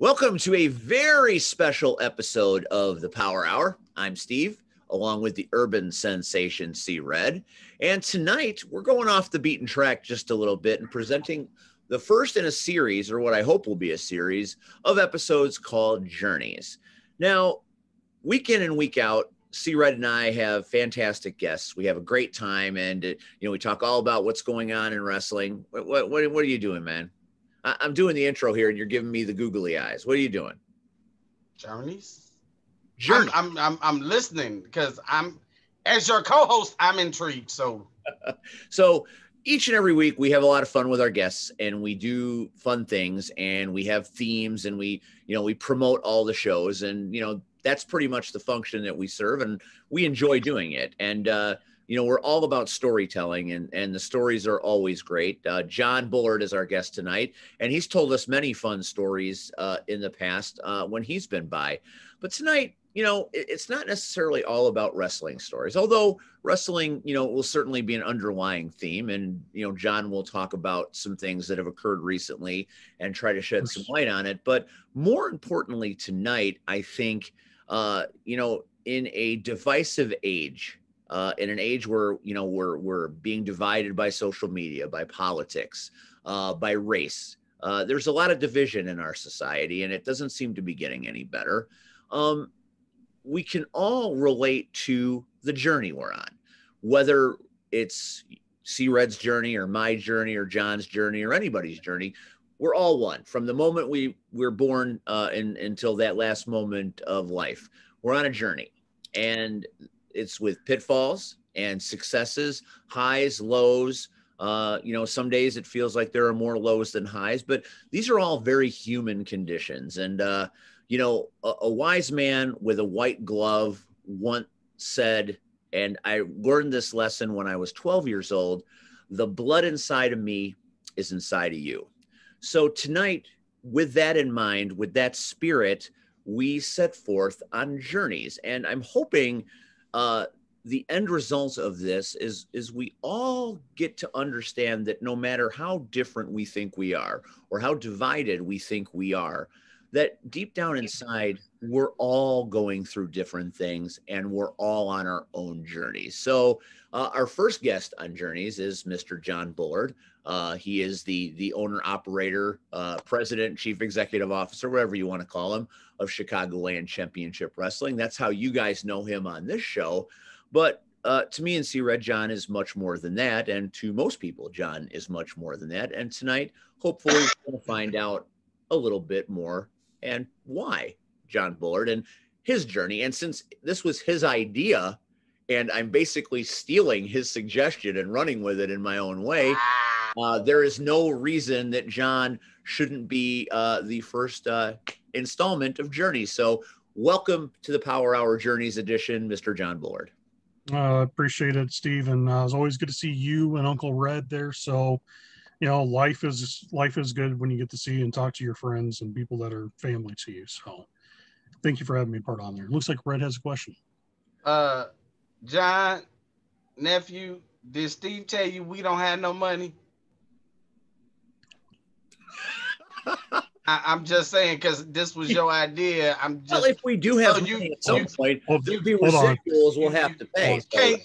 Welcome to a very special episode of the Power Hour. I'm Steve, along with the urban sensation C Red. And tonight we're going off the beaten track just a little bit and presenting the first in a series, or what I hope will be a series, of episodes called Journeys. Now, week in and week out, C Red and I have fantastic guests. We have a great time, and we talk all about what's going on in wrestling. What are you doing, man? I'm doing the intro here, and you're giving me the googly eyes. What are you doing? Journeys. Journey. I'm listening because as your co-host, I'm intrigued. So each and every week we have a lot of fun with our guests, and we do fun things, and we have themes, and we promote all the shows, and that's pretty much the function that we serve, and we enjoy doing it. And we're all about storytelling, and the stories are always great. John Bullard is our guest tonight, and he's told us many fun stories in the past when he's been by. But tonight, it's not necessarily all about wrestling stories, although wrestling, will certainly be an underlying theme. And, John will talk about some things that have occurred recently and try to shed some light on it. But more importantly tonight, I think, in a divisive age, in an age where, we're being divided by social media, by politics, by race. There's a lot of division in our society, and it doesn't seem to be getting any better. We can all relate to the journey we're on, whether it's C Red's journey or my journey or John's journey or anybody's journey. We're all one from the moment we're born until that last moment of life. We're on a journey, and it's with pitfalls and successes, highs, lows. Some days it feels like there are more lows than highs, but these are all very human conditions. And, a wise man with a white glove once said, and I learned this lesson when I was 12 years old, the blood inside of me is inside of you. So tonight, with that in mind, with that spirit, we set forth on journeys. And I'm hoping the end result of this is we all get to understand that no matter how different we think we are or how divided we think we are, that deep down inside, we're all going through different things, and we're all on our own journeys. So our first guest on Journeys is Mr. John Bullard. He is the owner, operator, president, chief executive officer, whatever you want to call him, of Chicagoland Championship Wrestling. That's how you guys know him on this show. But to me and C Red, John is much more than that. And to most people, John is much more than that. And tonight, hopefully, we'll find out a little bit more and why John Bullard and his journey. And since this was his idea, and I'm basically stealing his suggestion and running with it in my own way, there is no reason that John shouldn't be the first installment of Journeys. So welcome to the Power Hour Journeys edition, Mr. John Bullard. Appreciate it, Steve. And it's always good to see you and Uncle Red there. So, life is good when you get to see and talk to your friends and people that are family to you. So thank you for having me part on there. Looks like Red has a question. John, nephew, did Steve tell you we don't have no money? I'm just saying, because this was your idea. Well, if we do have money at some point, there'll be residuals we'll have to pay. Can't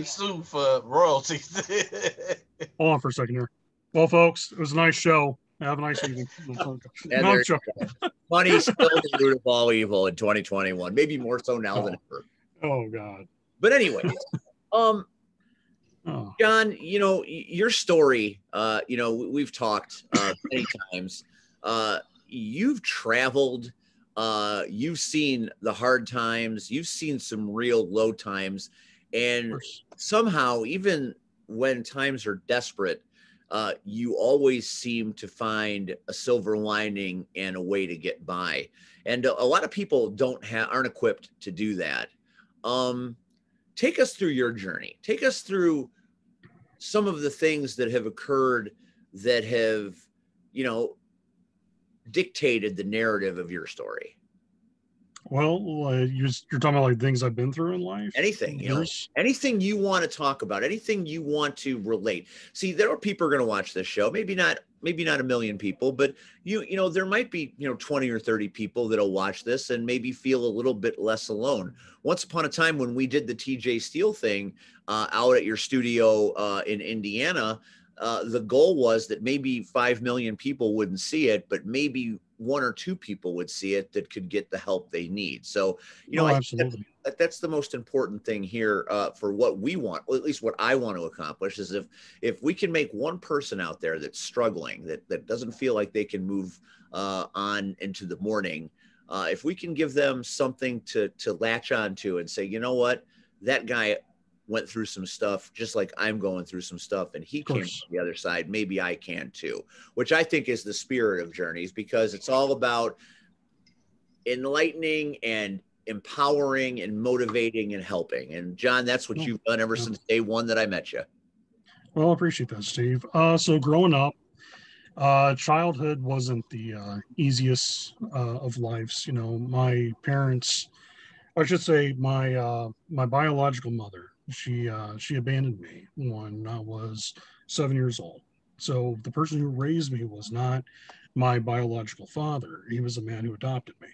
sue for royalties. Hold on for a second here. Well, folks, it was a nice show. Have a nice evening. Money's still the root of all evil in 2021, maybe more so now than ever. Oh God. But anyway, John, your story, we've talked many times. You've traveled, you've seen the hard times, you've seen some real low times, and somehow, even when times are desperate, you always seem to find a silver lining and a way to get by. And a lot of people aren't equipped to do that. Take us through your journey. Take us through some of the things that have occurred that have, dictated the narrative of your story. Well, you're talking about like things I've been through in life? Anything, anything you want to talk about, anything you want to relate. See, there are people who are going to watch this show, maybe not maybe not a million people, but you know, there might be, 20 or 30 people that'll watch this and maybe feel a little bit less alone. Once upon a time when we did the TJ Steele thing out at your studio in Indiana, the goal was that maybe 5 million people wouldn't see it, but maybe 1 or 2 people would see it that could get the help they need. So, Oh, I think absolutely. that's the most important thing here for what we want, or at least what I want to accomplish, is if we can make one person out there that's struggling, that doesn't feel like they can move on into the morning, if we can give them something to latch onto and say, you know what, that guy went through some stuff just like I'm going through some stuff, and he Of came course. on the other side, maybe I can too, which I think is the spirit of Journeys, because it's all about enlightening and empowering and motivating and helping. And John, that's what No, you've done ever yeah. since day one that I met you. Well, I appreciate that, Steve. So growing up, childhood wasn't the easiest of lives. You know, my parents, I should say, my biological mother, she abandoned me when I was 7 years old. So the person who raised me was not my biological father. He was the man who adopted me.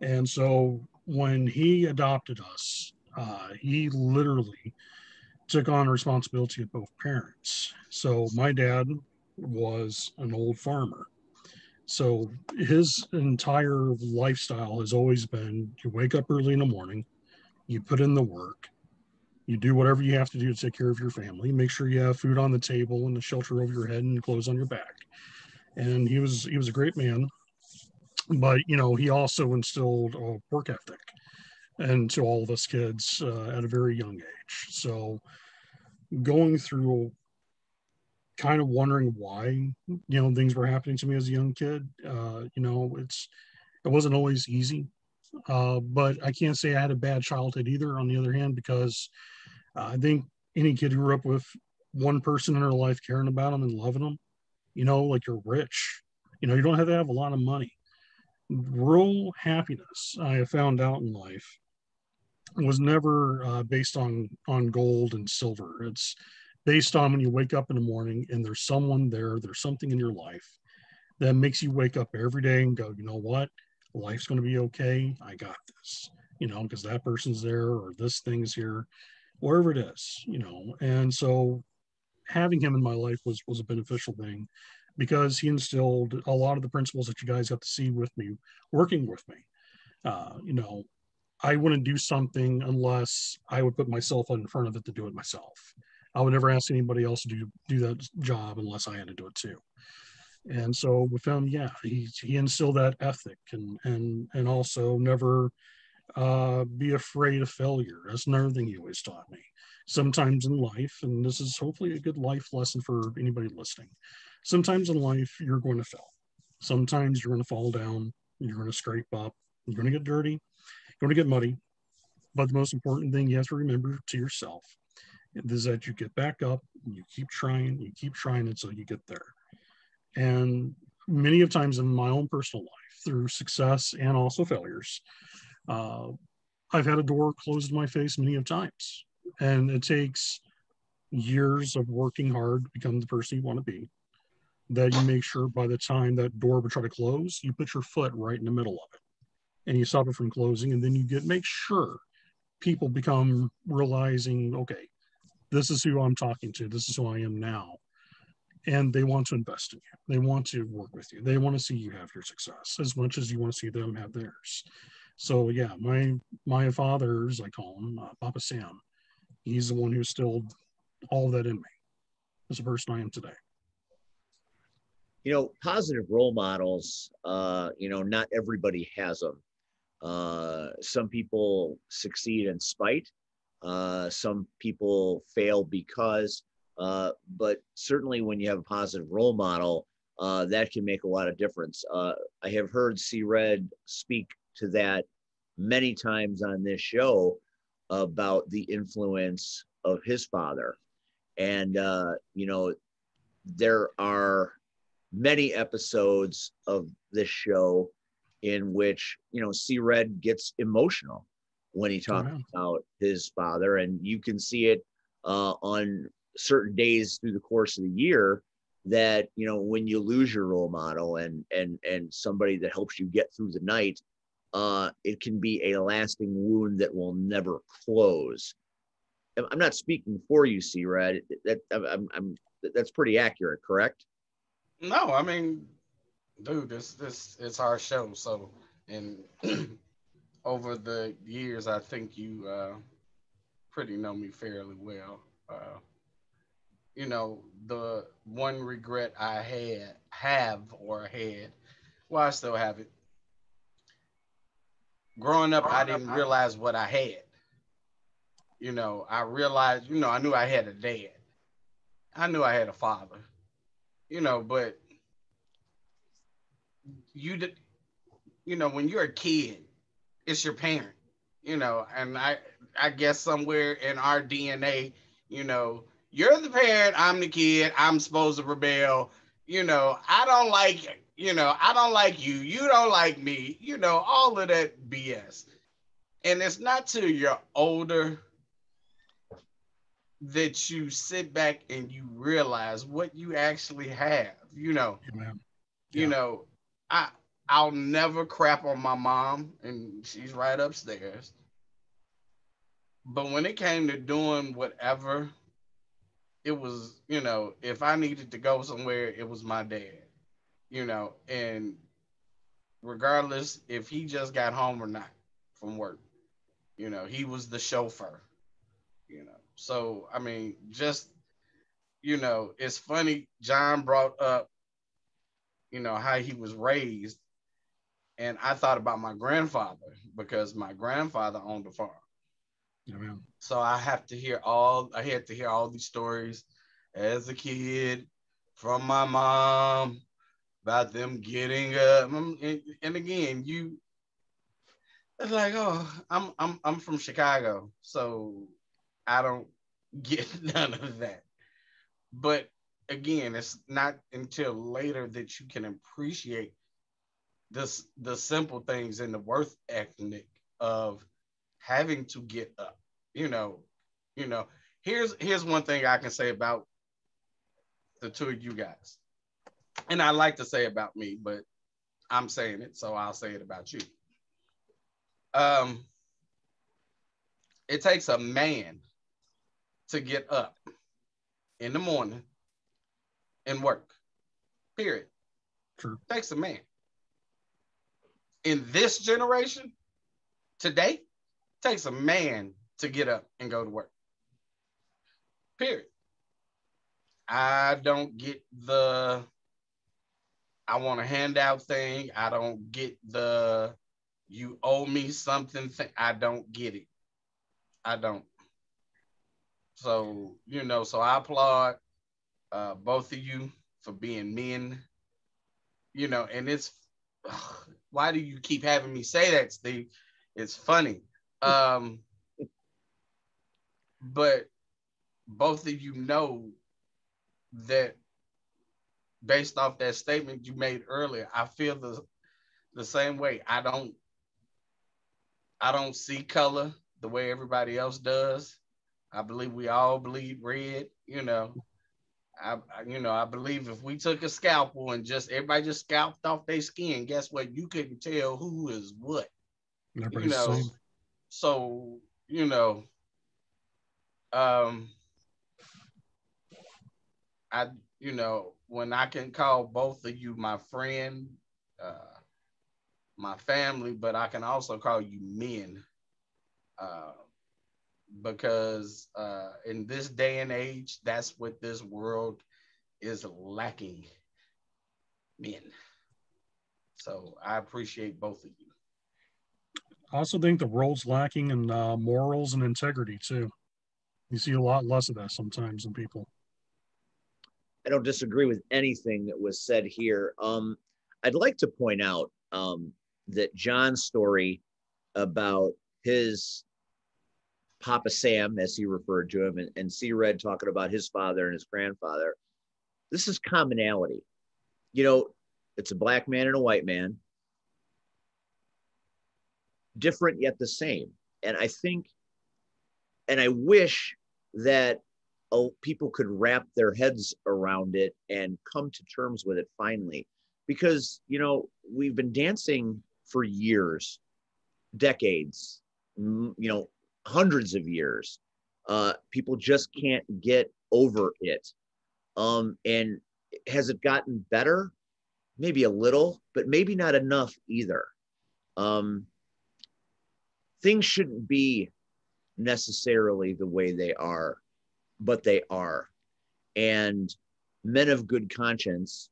And so when he adopted us, he literally took on responsibility of both parents. So my dad was an old farmer. So his entire lifestyle has always been, you wake up early in the morning, you put in the work, you do whatever you have to do to take care of your family, make sure you have food on the table and a shelter over your head and clothes on your back. And he was a great man, but he also instilled a work ethic into all of us kids at a very young age. So going through kind of wondering why things were happening to me as a young kid, it wasn't always easy, but I can't say I had a bad childhood either, on the other hand, because I think any kid who grew up with one person in their life caring about them and loving them, like, you're rich. You don't have to have a lot of money. Real happiness, I have found out in life, was never based on gold and silver. It's based on when you wake up in the morning and there's someone there, there's something in your life that makes you wake up every day and go, you know what, life's going to be okay. I got this, because that person's there, or this thing's here, wherever it is, And so having him in my life was a beneficial thing, because he instilled a lot of the principles that you guys got to see with me, working with me. Uh, you know, I wouldn't do something unless I would put myself in front of it to do it myself. I would never ask anybody else to do that job unless I had to do it too. And so with him, yeah, he instilled that ethic, and also never be afraid of failure. That's another thing he always taught me. Sometimes in life, and this is hopefully a good life lesson for anybody listening, sometimes in life you're going to fail. Sometimes you're going to fall down, you're going to scrape up, you're going to get dirty, you're going to get muddy. But the most important thing you have to remember to yourself is that you get back up, and you keep trying until you get there. And many of times in my own personal life, through success and also failures, uh, I've had a door closed in my face many of times. And it takes years of working hard to become the person you want to be, that you make sure by the time that door would try to close, you put your foot right in the middle of it and you stop it from closing. And then make sure people become realizing, okay, this is who I'm talking to. This is who I am now. And they want to invest in you. They want to work with you. They want to see you have your success as much as you want to see them have theirs. So yeah, my father, as I call him, Papa Sam, he's the one who instilled all of that in me as a person I am today. Positive role models, not everybody has them. Some people succeed in spite. Some people fail because, but certainly when you have a positive role model, that can make a lot of difference. I have heard C. Red speak to that many times on this show about the influence of his father. And, there are many episodes of this show in which, C. Red gets emotional when he talks about his father. And you can see it on certain days through the course of the year that, you know, when you lose your role model and somebody that helps you get through the night, it can be a lasting wound that will never close. I'm not speaking for you, C-Red. That's pretty accurate, correct? No, I mean, dude, this it's our show. So, and over the years, I think you pretty know me fairly well. You know, the one regret I had, well, I still have it. Growing up, I didn't realize what I had. You know, I realized, you know, I knew I had a dad. I knew I had a father. You know, but you did, you know, when you're a kid, it's your parent. You know, and I guess somewhere in our DNA, you know, you're the parent, I'm the kid, I'm supposed to rebel. You know, I don't like, you know, I don't like you, you don't like me, you know, all of that BS. And it's not till you're older that you sit back and you realize what you actually have. Yeah, man. You Yeah. know, I I'll never crap on my mom, and she's right upstairs. But when it came to doing whatever, it was, you know, if I needed to go somewhere, it was my dad, you know, and regardless if he just got home or not from work, you know, he was the chauffeur, you know. So, I mean, just, you know, it's funny. John brought up, you know, how he was raised. And I thought about my grandfather because my grandfather owned a farm. Yeah, man. So I had to hear all these stories as a kid from my mom about them getting up. And again, you it's like, oh, I'm from Chicago, so I don't get none of that. But again, it's not until later that you can appreciate the simple things and the worth ethic of having to get up. You know, you know. Here's one thing I can say about the two of you guys, and I like to say about me, but I'm saying it, so I'll say it about you. Um, it takes a man to get up in the morning and work. Period. True. It takes a man. In this generation, today, it takes a man to get up and go to work. Period. I don't get the I want a handout thing. I don't get the you owe me something thing. I don't get it. I don't. So, you know, so I applaud both of you for being men, you know, and it's why do you keep having me say that, Steve? It's funny. Um, but both of you know that based off that statement you made earlier, I feel the same way. I don't see color the way everybody else does. I believe we all bleed red, you know. I believe if we took a scalpel and just everybody just scalped off their skin, guess what? You couldn't tell who is what, you Everybody's the know. same. So, you know, um, I, when I can call both of you my friend, uh, my family, but I can also call you men, uh, because in this day and age, that's what this world is lacking, men. So I appreciate both of you. I also think the world's lacking in morals and integrity too. You see a lot less of that sometimes in people. I don't disagree with anything that was said here. I'd like to point out that John's story about his Papa Sam, as he referred to him, and C. Red talking about his father and his grandfather. This is commonality. You know, it's a black man and a white man, different yet the same. And I think, and I wish that people could wrap their heads around it and come to terms with it finally. Because, we've been dancing for years, decades, hundreds of years. People just can't get over it. And has it gotten better? Maybe a little, but maybe not enough either. Things shouldn't be necessarily the way they are, but they are. And men of good conscience,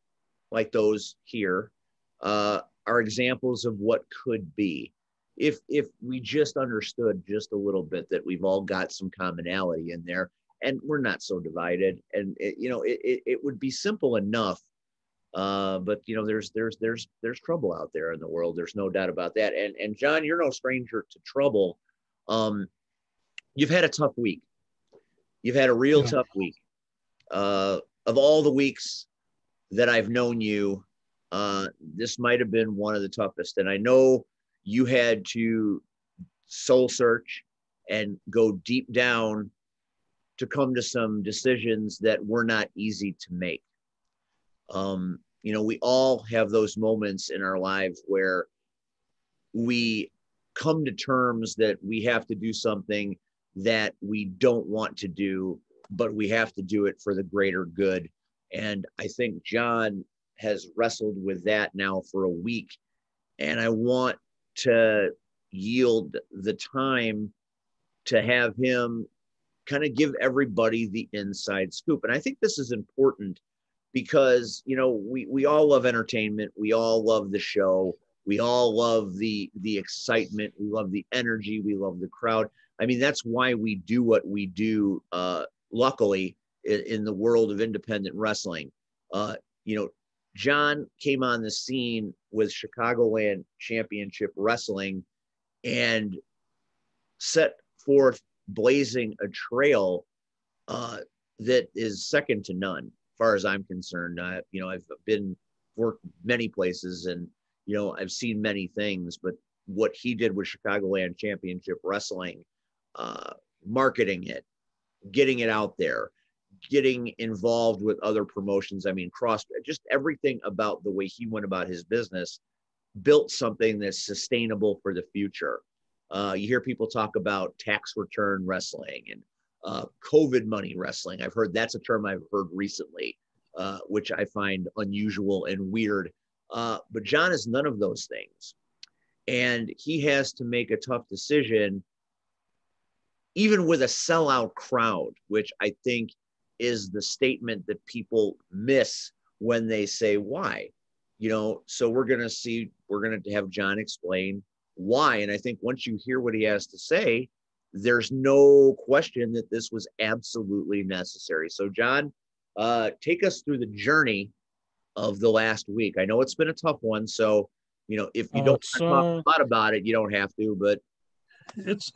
like those here, are examples of what could be. If we just understood just a little bit that we've all got some commonality in there, and we're not so divided, and it would be simple enough. But there's trouble out there in the world. There's no doubt about that. And John, you're no stranger to trouble. You've had a tough week. You've had a real tough week. Of all the weeks that I've known you, this might have been one of the toughest. And I know you had to soul search and go deep down to come to some decisions that were not easy to make. We all have those moments in our lives where we come to terms that we have to do something that we don't want to do, but we have to do it for the greater good. And I think John has wrestled with that now for a week. And I want to yield the time to have him kind of give everybody the inside scoop. And I think this is important because, we all love entertainment. We all love the show. We all love the excitement. We love the energy. We love the crowd. I mean, that's why we do what we do, luckily, in the world of independent wrestling. John came on the scene with Chicagoland Championship Wrestling and set forth blazing a trail that is second to none, as far as I'm concerned. I've worked many places and, I've seen many things, but what he did with Chicagoland Championship Wrestling, marketing it, getting it out there, getting involved with other promotions. I mean, just everything about the way he went about his business built something that's sustainable for the future. You hear people talk about tax return wrestling and COVID money wrestling. I've heard that's a term I've heard recently, which I find unusual and weird. But John is none of those things. And he has to make a tough decision, even with a sellout crowd, which I think is the statement that people miss when they say why. So we're going to have John explain why. And I think once you hear what he has to say, there's no question that this was absolutely necessary. So John, take us through the journey of the last week. I know it's been a tough one. So, if you don't talk a lot about it, you don't have to, but it's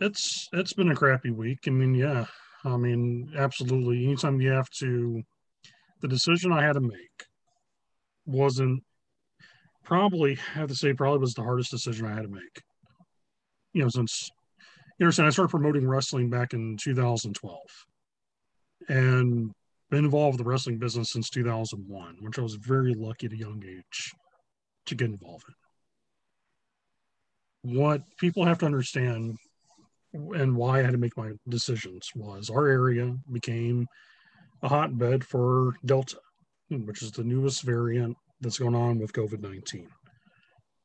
been a crappy week. I mean, yeah. I mean, absolutely. Anytime you have to, the decision I had to make wasn't probably, I have to say, probably was the hardest decision I had to make. Since, I started promoting wrestling back in 2012 and been involved with the wrestling business since 2001, which I was very lucky at a young age to get involved in. What people have to understand and why I had to make my decisions was our area became a hotbed for Delta, which is the newest variant that's going on with COVID-19.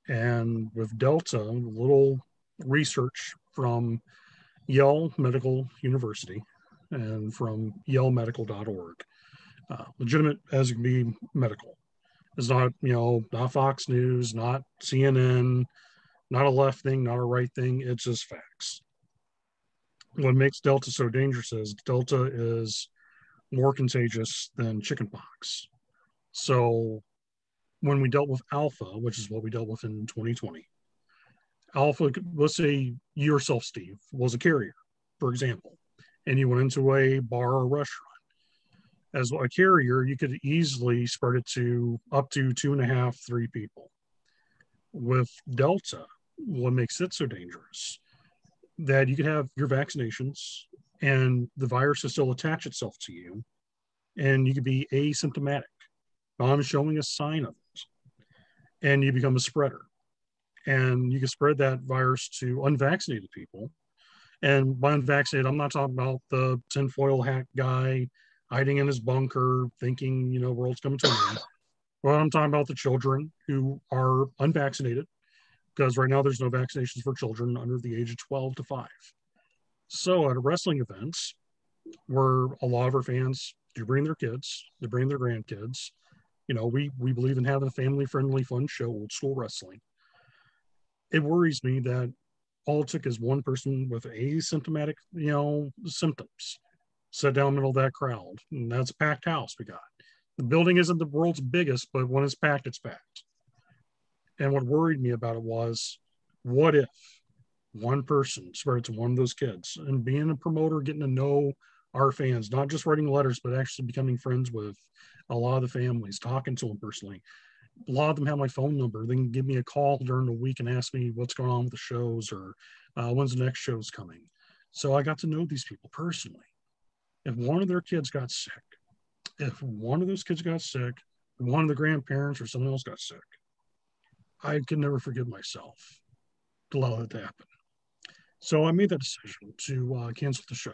And with Delta, a little research from Yale Medical University and from yalemedical.org, legitimate as it can be medical. It's not, not Fox News, not CNN, not a left thing, not a right thing. It's just facts. What makes Delta so dangerous is Delta is more contagious than chickenpox. So when we dealt with Alpha, which is what we dealt with in 2020, Alpha, let's say you yourself, Steve, was a carrier, for example, and you went into a bar or restaurant. As a carrier, you could easily spread it to up to 2.5, 3 people. With Delta, what makes it so dangerous, that you could have your vaccinations and the virus will still attach itself to you, and you could be asymptomatic, non showing a sign of it, and you become a spreader. And you can spread that virus to unvaccinated people. And by unvaccinated, I'm not talking about the tinfoil hat guy hiding in his bunker thinking, world's coming to an end. Well, I'm talking about the children who are unvaccinated, because right now there's no vaccinations for children under the age of 12 to 5. So at wrestling events, where a lot of our fans do bring their kids, they bring their grandkids, we believe in having a family-friendly, fun show, old school wrestling. It worries me that all it took is one person with asymptomatic, symptoms, sit down in the middle of that crowd, and that's a packed house we got. The building isn't the world's biggest, but when it's packed, it's packed. And what worried me about it was, what if one person spread it to one of those kids? And being a promoter, getting to know our fans, not just writing letters, but actually becoming friends with a lot of the families, talking to them personally. A lot of them have my phone number. They can give me a call during the week and ask me what's going on with the shows, or when's the next show's coming. So I got to know these people personally. If one of their kids got sick, if one of those kids got sick, one of the grandparents or someone else got sick, I could never forgive myself to allow that to happen. So I made that decision to cancel the show.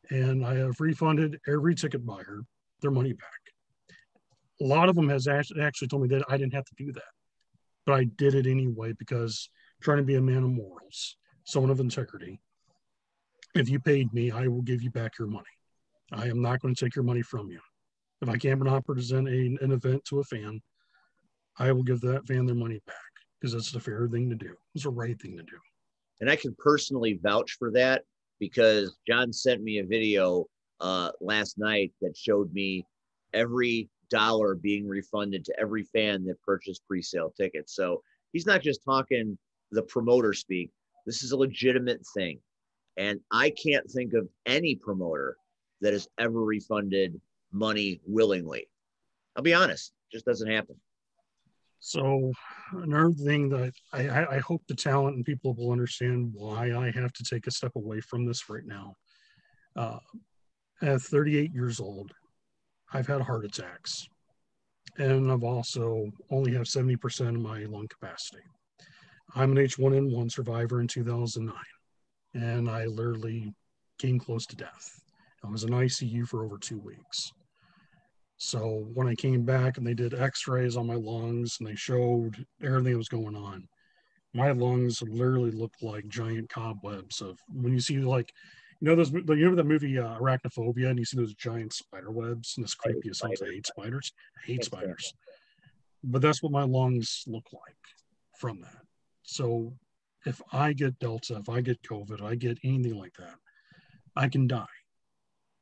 And I have refunded every ticket buyer their money back. A lot of them has actually told me that I didn't have to do that, but I did it anyway, because I'm trying to be a man of morals, someone of integrity. If you paid me, I will give you back your money. I am not going to take your money from you. If I cannot present an event to a fan, I will give that fan their money back, because that's the fair thing to do. It's the right thing to do. And I can personally vouch for that, because John sent me a video last night that showed me every dollar being refunded to every fan that purchased pre-sale tickets. So he's not just talking the promoter speak. This is a legitimate thing. And I can't think of any promoter that has ever refunded money willingly. I'll be honest, it just doesn't happen. So another thing that I hope the talent and people will understand why I have to take a step away from this right now. At 38 years old, I've had heart attacks, and I've also only have 70% of my lung capacity. I'm an H1N1 survivor in 2009, and I literally came close to death. I was in ICU for over 2 weeks. So when I came back and they did x-rays on my lungs and they showed everything that was going on, my lungs literally looked like giant cobwebs of, when you see that movie Arachnophobia, and you see those giant spider webs, and it's creepy as hell. I hate spiders. I hate spiders. But that's what my lungs look like from that. So if I get Delta, if I get COVID, I get anything like that, I can die.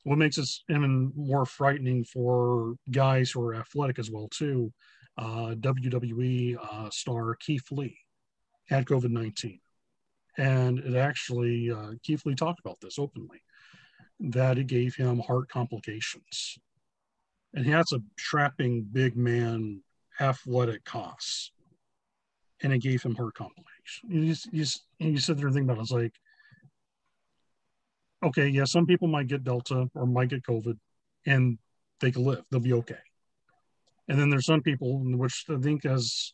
What makes it even more frightening for guys who are athletic as well too, WWE star Keith Lee had COVID-19. And it actually, Keith Lee talked about this openly, that it gave him heart complications. And he has a strapping big man, athletic costs, and it gave him heart complications. You sit there and think about it, it's like, okay, yeah, some people might get Delta or might get COVID, and they can live, they'll be okay. And then there's some people in which I think as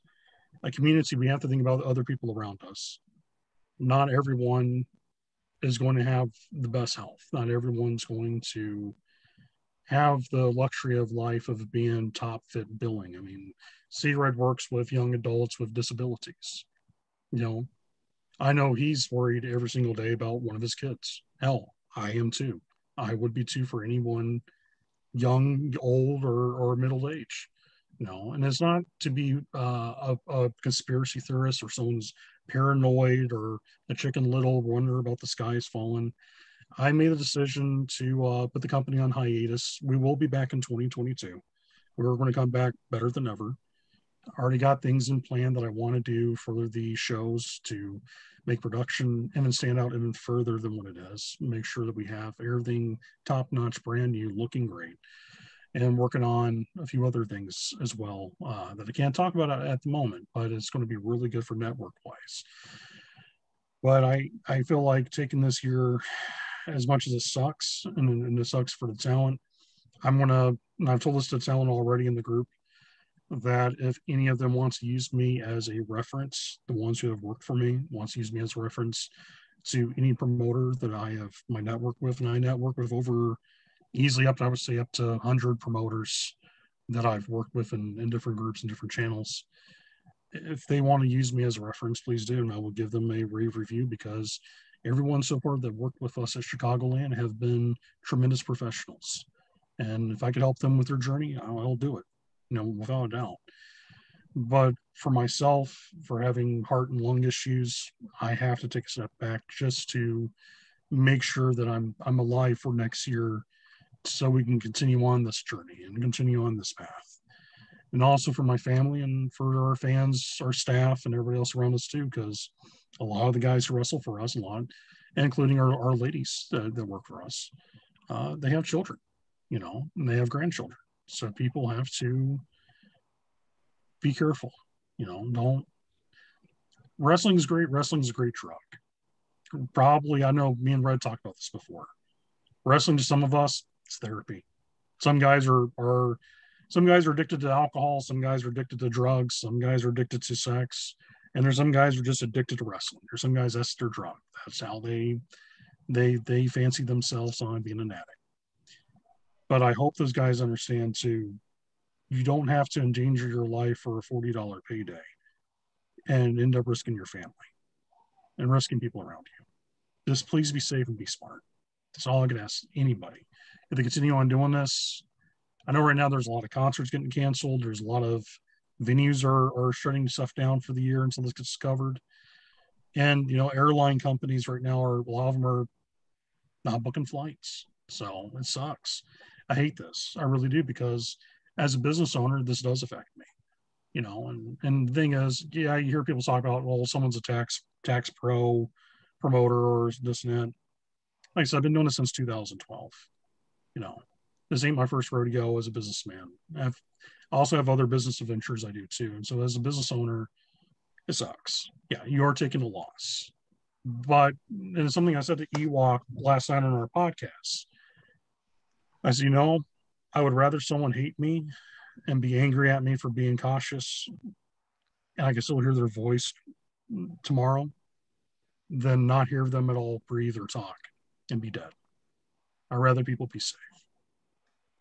a community, we have to think about the other people around us. Not everyone is going to have the best health. Not everyone's going to have the luxury of life of being top fit billing. I mean, C-Red works with young adults with disabilities. I know he's worried every single day about one of his kids. Hell, I am too. I would be too for anyone young, old, or middle age. And it's not to be a conspiracy theorist or someone's paranoid or a Chicken Little wonder about the skies falling. I made a decision to put the company on hiatus. We will be back in 2022. We're going to come back better than ever. I already got things in plan that I want to do for the shows to make production even stand out even further than what it is. Make sure that we have everything top-notch, brand new, looking great. And working on a few other things as well that I can't talk about at the moment, but it's going to be really good for network-wise. But I feel like taking this year as much as it sucks, and it sucks for the talent, and I've told this to talent already in the group, that if any of them wants to use me as a reference, the ones who have worked for me wants to use me as a reference to any promoter that I have my network with, and I network with over easily up to, I would say, up to 100 promoters that I've worked with in different groups and different channels. If they want to use me as a reference, please do, and I will give them a rave review, because everyone so far that worked with us at Chicagoland have been tremendous professionals. And if I could help them with their journey, I'll do it, without a doubt. But for myself, for having heart and lung issues, I have to take a step back just to make sure that I'm alive for next year, so we can continue on this journey and continue on this path. And also for my family and for our fans, our staff, and everybody else around us too, because a lot of the guys who wrestle for us, including our ladies that work for us, they have children, and they have grandchildren. So people have to be careful. Don't. Wrestling is great. Wrestling is a great drug. Probably, I know me and Red talked about this before. Wrestling to some of us, it's therapy. Some guys are addicted to alcohol. Some guys are addicted to drugs. Some guys are addicted to sex. And there's some guys who are just addicted to wrestling. There's some guys, that's their drug. That's how they fancy themselves on being an addict. But I hope those guys understand too, you don't have to endanger your life for a $40 payday and end up risking your family and risking people around you. Just please be safe and be smart. That's all I can ask anybody. If they continue on doing this, I know right now there's a lot of concerts getting canceled. There's a lot of venues are shutting stuff down for the year until this gets covered. And, airline companies right now a lot of them are not booking flights. So it sucks. I hate this. I really do, because as a business owner, this does affect me, and the thing is, yeah, you hear people talk about, well, someone's a tax pro promoter or this and that. Like I said, I've been doing this since 2012. This ain't my first rodeo as a businessman. I also have other business ventures I do too. And so as a business owner, it sucks. Yeah, you are taking a loss. But it's something I said to Ewok last night on our podcast. I said, I would rather someone hate me and be angry at me for being cautious, and I can still hear their voice tomorrow, than not hear them at all breathe or talk and be dead. I'd rather people be safe.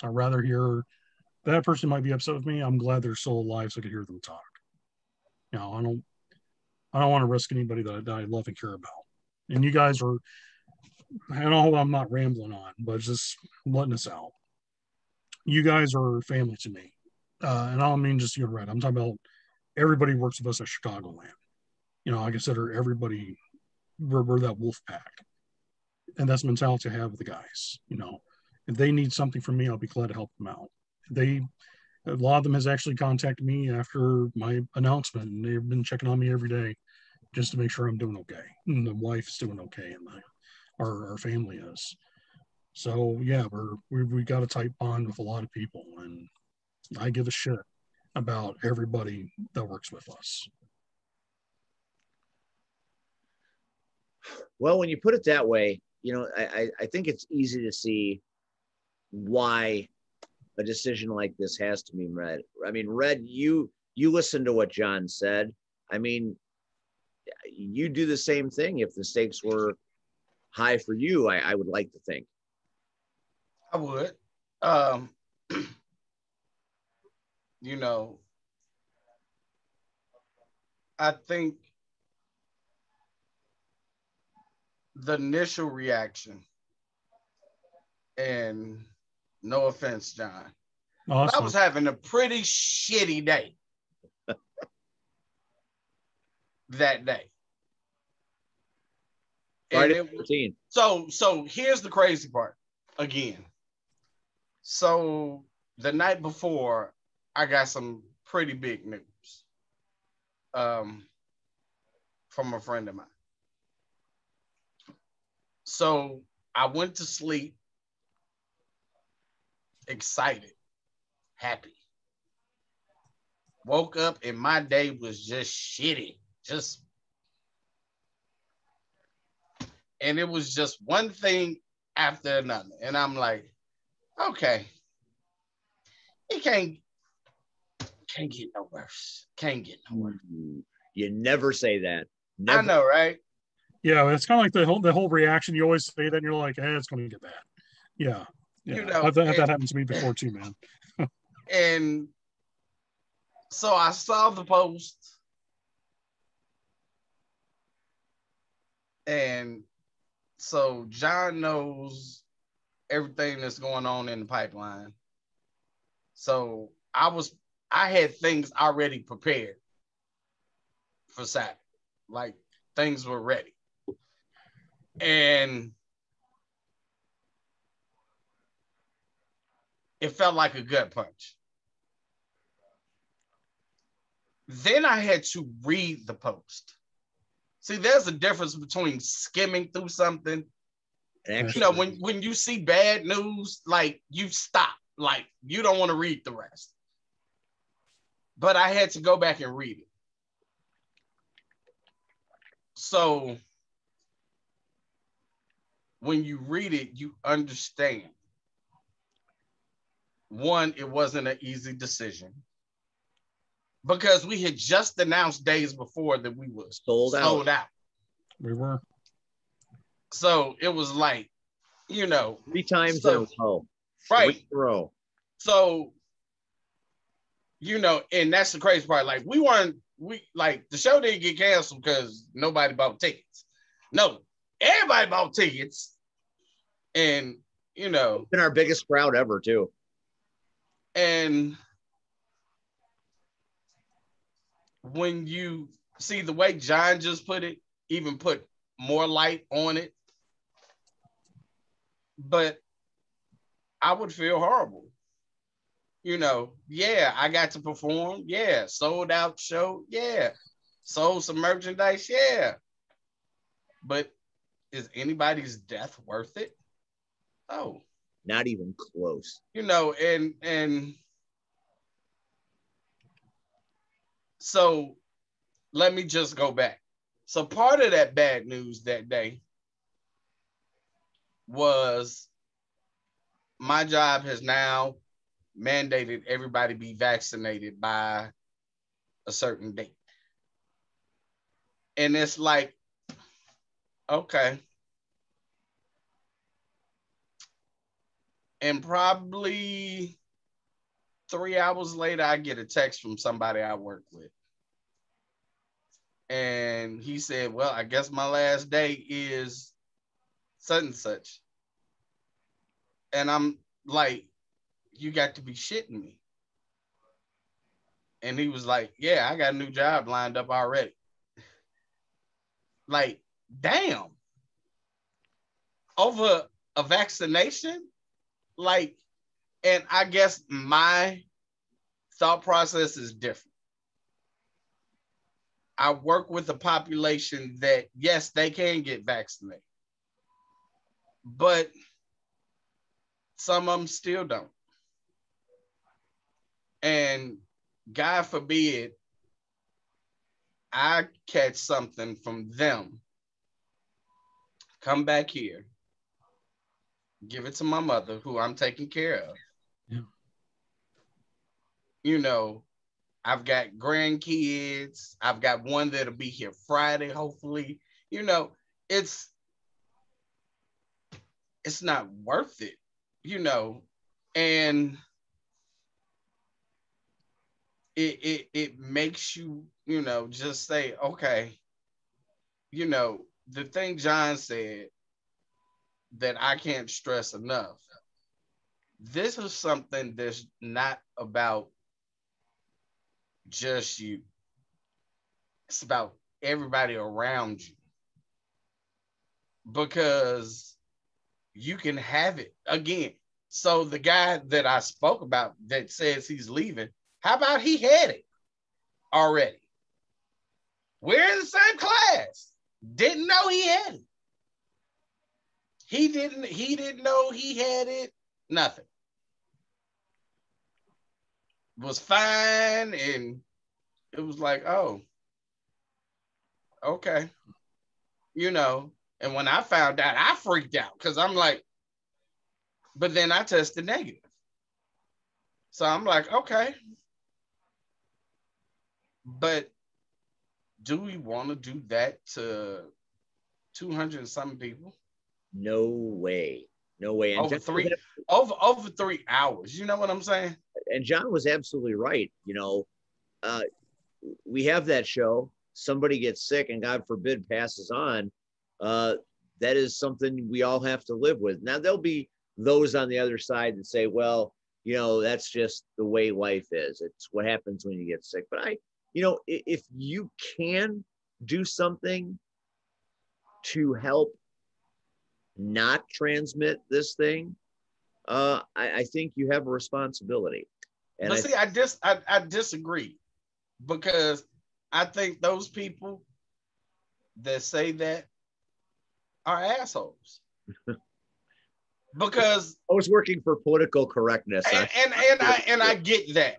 I'd rather hear that person might be upset with me. I'm glad they're still alive so I can hear them talk. I don't want to risk anybody that I love and care about. And you guys are, I know I'm not rambling on, but just letting us out. You guys are family to me. And I don't mean just you and Red. I'm talking about everybody who works with us at Chicagoland. I consider everybody, we're that wolf pack. And that's the mentality I have with the guys. If they need something from me, I'll be glad to help them out. A lot of them has actually contacted me after my announcement, and they've been checking on me every day just to make sure I'm doing okay. And the wife's doing okay, and our family is. So yeah, we got a tight bond with a lot of people, and I give a shit about everybody that works with us. Well, when you put it that way, I think it's easy to see why a decision like this has to be read. I mean, Red, you listen to what John said. I mean, you do the same thing if the stakes were high for you, I would like to think. I would. I think the initial reaction, and no offense, John, I was having a pretty shitty day that day. Friday, so here's the crazy part again. So the night before, I got some pretty big news from a friend of mine. So I went to sleep excited, happy. Woke up and my day was just shitty. And it was just one thing after another. And I'm like, okay, it can't get no worse. Can't get no worse. You never say that. Never. I know, right? Yeah, it's kind of like the whole reaction. You always say that, and you're like, it's going to get bad. Yeah. You know, that happened to me before too, man. And so I saw the post, and so John knows everything that's going on in the pipeline. So I had things already prepared for Saturday. Like, things were ready. And it felt like a gut punch. Then I had to read the post. See, there's a difference between skimming through something. Actually, You know, when you see bad news, like, you stop. Like, you don't want to read the rest. But I had to go back and read it. So when you read it, you understand. One, it wasn't an easy decision because we had just announced days before that we were sold out. We were. So it was like, you know, 3 times in a row. Right. 3 in a row. So, you know, and that's the crazy part. Like, the show didn't get canceled because nobody bought tickets. No, everybody bought tickets. And, you know, It's been our biggest crowd ever, too. And when you see the way John just put it, even put more light on it, but I would feel horrible. You know, yeah, I got to perform. Yeah, sold out show. Yeah, sold some merchandise. Yeah. But is anybody's death worth it? Oh. Not even close. You know, and so let me just go back. So part of that bad news that day was my job has now mandated everybody be vaccinated by a certain date. And it's like, okay. And probably 3 hours later, I get a text from somebody I work with. And he said, well, I guess my last day is such and such. And I'm like, you got to be shitting me. And he was like, yeah, I got a new job lined up already. Like, damn. Over a vaccination? Like, and I guess my thought process is different. I work with a population that, yes, they can get vaccinated, but some of them still don't. And God forbid I catch something from them, come back here, give it to my mother, who I'm taking care of. Yeah. You know, I've got grandkids. I've got one that'll be here Friday, hopefully. You know, it's not worth it, you know, and it makes you, you know, just say, okay, you know, the thing John said that I can't stress enough. This is something that's not about just you. It's about everybody around you. Because you can have it again. So the guy that I spoke about that says he's leaving, how about he had it already? We're in the same class. Didn't know he had it. He didn't know he had it. Nothing. Was fine, and it was like, oh, okay. You know, and when I found out, I freaked out because I'm like, But then I tested negative. So I'm like, okay. But do we want to do that to 200 and some people? No way. No way. And over 3 hours. You know what I'm saying? And John was absolutely right. We have that show. Somebody gets sick and God forbid passes on. That is something we all have to live with. Now, there'll be those on the other side that say, well, that's just the way life is. It's what happens when you get sick. But if you can do something to help not transmit this thing, I think you have a responsibility. And but see, I disagree, because I think those people that say that are assholes. Because I was working for political correctness, and I get that.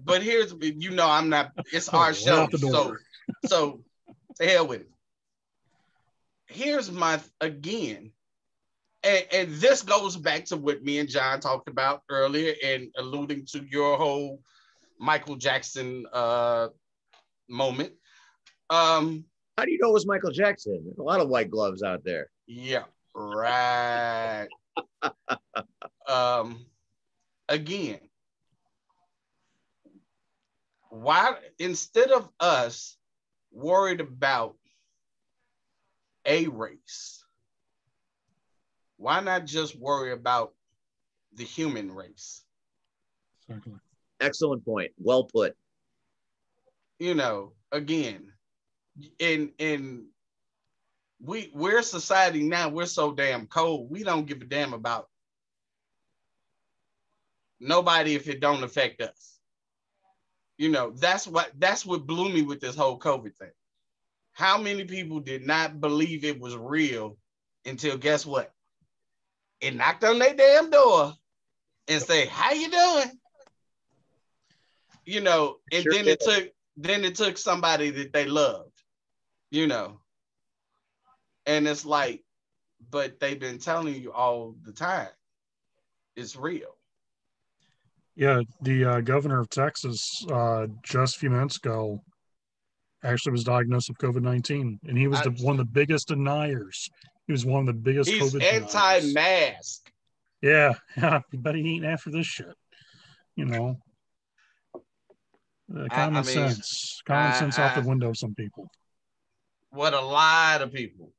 But here's, I'm not. It's our show, so to hell with it. Here's my again, and this goes back to what me and John talked about earlier, and alluding to your whole Michael Jackson moment. How do you know it was Michael Jackson? There's a lot of white gloves out there. Yeah, right. Again, why, instead of us worried about a race, why not just worry about the human race? Exactly. Excellent point. Well put. Again, we're society now, we're so damn cold, we don't give a damn about nobody if it don't affect us. That's what blew me with this whole COVID thing. How many people did not believe it was real until, guess what? It knocked on their damn door and say, "How you doing?" And sure then it took somebody that they loved, and it's like, but they've been telling you all the time, it's real. Yeah, the governor of Texas just a few minutes ago actually was diagnosed with COVID-19, and he was one of the biggest deniers. He was one of the biggest He's COVID anti-mask. Yeah, but he ain't after this shit. Common sense out the window. Some people. What a lot of people.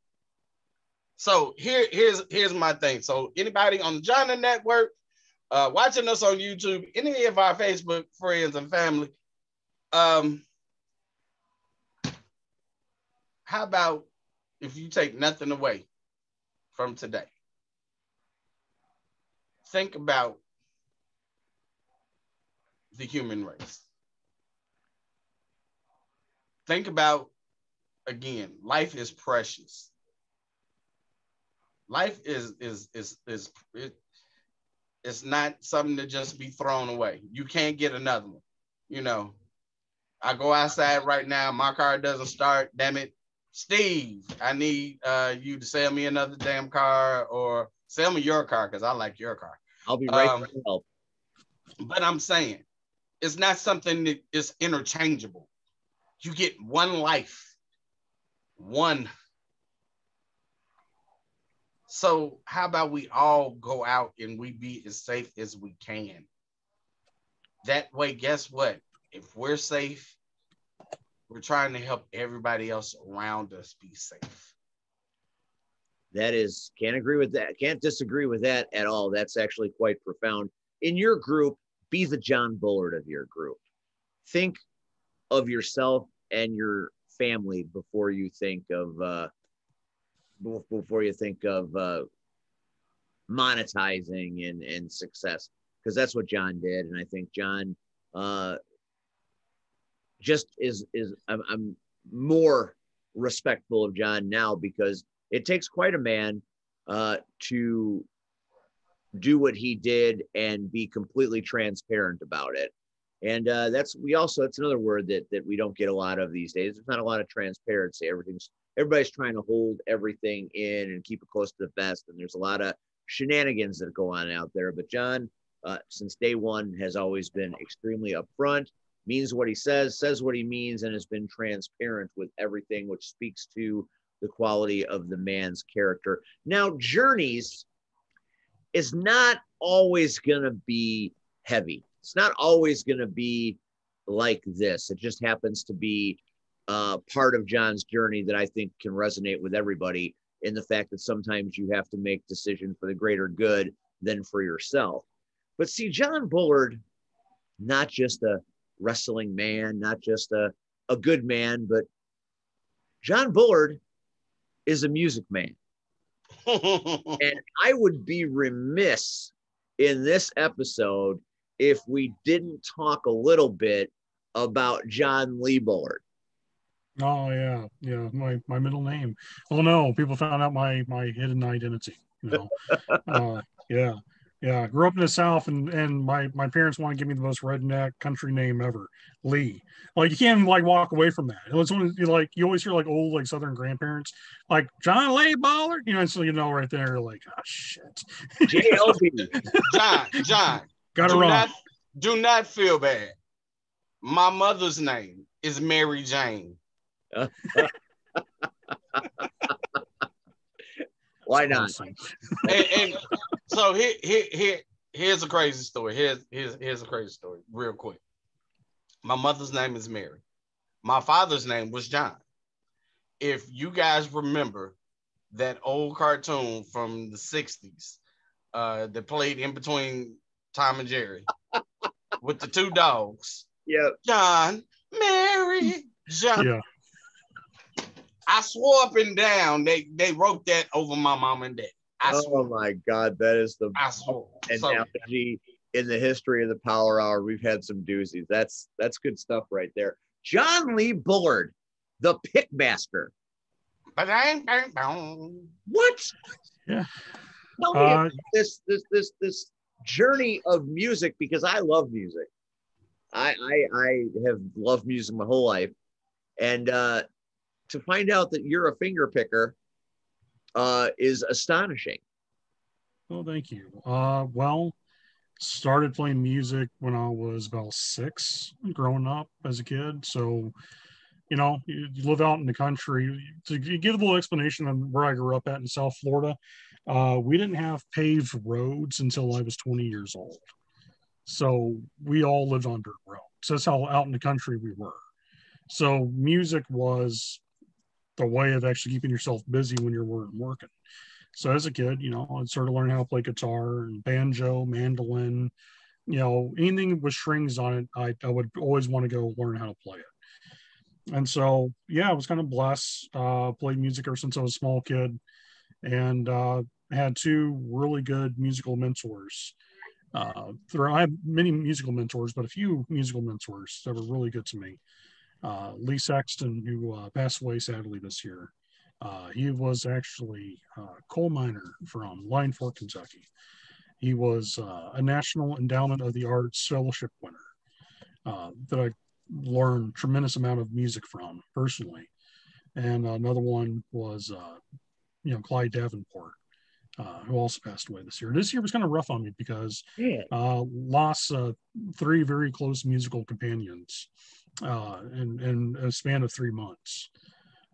So here's my thing. So anybody on the John Network, watching us on YouTube, any of our Facebook friends and family, how about if you take nothing away from today? Think about the human race. Think about, again, life is precious. Life is it's not something to just be thrown away. You can't get another one. I go outside right now, my car doesn't start, damn it. Steve, I need you to sell me another damn car, or sell me your car, because I like your car. I'll be right there to help. But I'm saying, it's not something that is interchangeable. You get one life. One. So how about we all go out and we be as safe as we can? That way, guess what? If we're safe, we're trying to help everybody else around us be safe. Can't agree with that. Can't disagree with that at all. That's actually quite profound. In your group, be the John Bullard of your group. Think of yourself and your family before you think of monetizing and success, because that's what John did. And I think John just is I'm more respectful of John now, because it takes quite a man to do what he did and be completely transparent about it. And that's another word that we don't get a lot of these days. There's not a lot of transparency. Everybody's trying to hold everything in and keep it close to the vest. And there's a lot of shenanigans that go on out there. But John, since day one, has always been extremely upfront, means what he says what he means, and has been transparent with everything, which speaks to the quality of the man's character. Now, Journeys is not always going to be heavy. It's not always going to be like this. It just happens to be part of John's journey that I think can resonate with everybody, in the fact that sometimes you have to make decisions for the greater good than for yourself. But see, John Bullard, not just a wrestling man, not just a good man, but John Bullard is a music man. And I would be remiss in this episode if we didn't talk a little bit about John Lee Bullard. Oh yeah, my middle name. Oh no, people found out my hidden identity. Yeah. I grew up in the South, and my parents want to give me the most redneck country name ever, Lee. Like, you can't like walk away from that. It's one of, like, you always hear like old like Southern grandparents like John Lee Bullard, so right there, like, oh shit. JLB. John, gotta run. Do not feel bad. My mother's name is Mary Jane. Why not? And so here's a crazy story. Here's a crazy story, real quick. My mother's name is Mary. My father's name was John. If you guys remember that old cartoon from the 60s that played in between Tom and Jerry with the two dogs. Yeah. John, Mary, John. Yeah. I swore up and down they wrote that over my mom and dad. Oh my God, that is the analogy in the history of the Power Hour. We've had some doozies. That's good stuff right there. John Lee Bullard, the Pickmaster. What? Yeah. Tell me about this journey of music, because I love music. I have loved music my whole life, and to find out that you're a finger picker is astonishing. Oh, thank you. Well, started playing music when I was about 6, growing up as a kid. So, you live out in the country. To give a little explanation on where I grew up at in South Florida, we didn't have paved roads until I was 20 years old. So we all lived on dirt roads. That's how out in the country we were. So music was the way of actually keeping yourself busy when you're working. So as a kid, I'd sort of learn how to play guitar and banjo, mandolin, anything with strings on it. I would always want to go learn how to play it. And so, I was kind of blessed, played music ever since I was a small kid, and had 2 really good musical mentors. I have many musical mentors, but a few musical mentors that were really good to me. Lee Sexton, who passed away sadly this year. He was actually a coal miner from Lion Fork, Kentucky. He was a National Endowment of the Arts Fellowship winner that I learned tremendous amount of music from personally. And another one was, Clyde Davenport, who also passed away this year. This year was kind of rough on me because lost 3 very close musical companions in a span of 3 months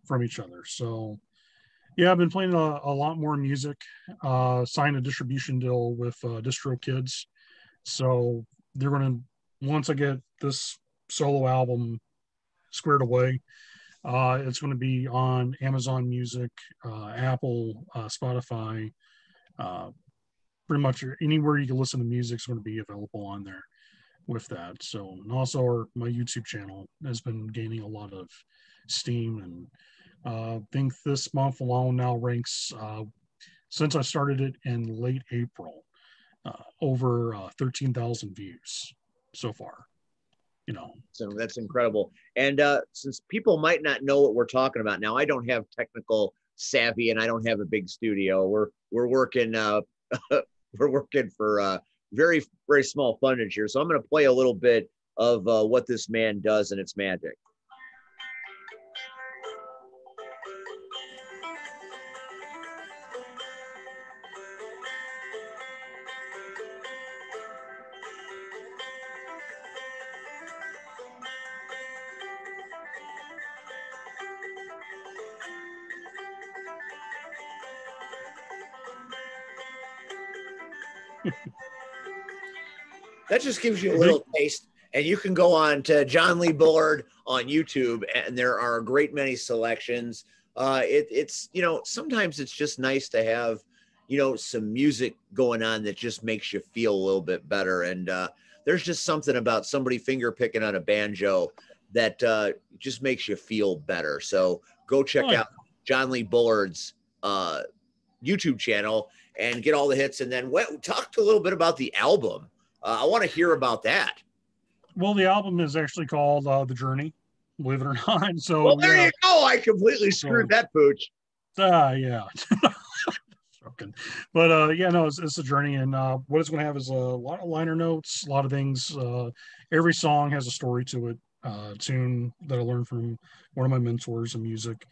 from each other. So I've been playing a lot more music, signed a distribution deal with DistroKids. So they're going to, once I get this solo album squared away, it's going to be on Amazon Music, Apple, Spotify, pretty much anywhere you can listen to music is going to be available on there with that. So, and also my YouTube channel has been gaining a lot of steam, and I think this month alone now ranks, since I started it in late April, over 13,000 views so far. So that's incredible. And since people might not know what we're talking about now, I don't have technical savvy and I don't have a big studio. We're working we're working for very, very small fundage here. So I'm going to play a little bit of what this man does and its magic. That just gives you a little taste. And you can go on to John Lee Bullard on YouTube, and there are a great many selections. It's, you know, sometimes it's just nice to have, you know, some music going on that just makes you feel a little bit better. And there's just something about somebody finger picking on a banjo that just makes you feel better. So go check out John Lee Bullard's YouTube channel and get all the hits. And then talk a little bit about the album. I want to hear about that. Well, the album is actually called The Journey, believe it or not. So, well, there you go. I completely screwed that pooch. Yeah. But yeah, no, it's a journey, and what it's going to have is a lot of liner notes, a lot of things. Every song has a story to it, tune that I learned from one of my mentors in music.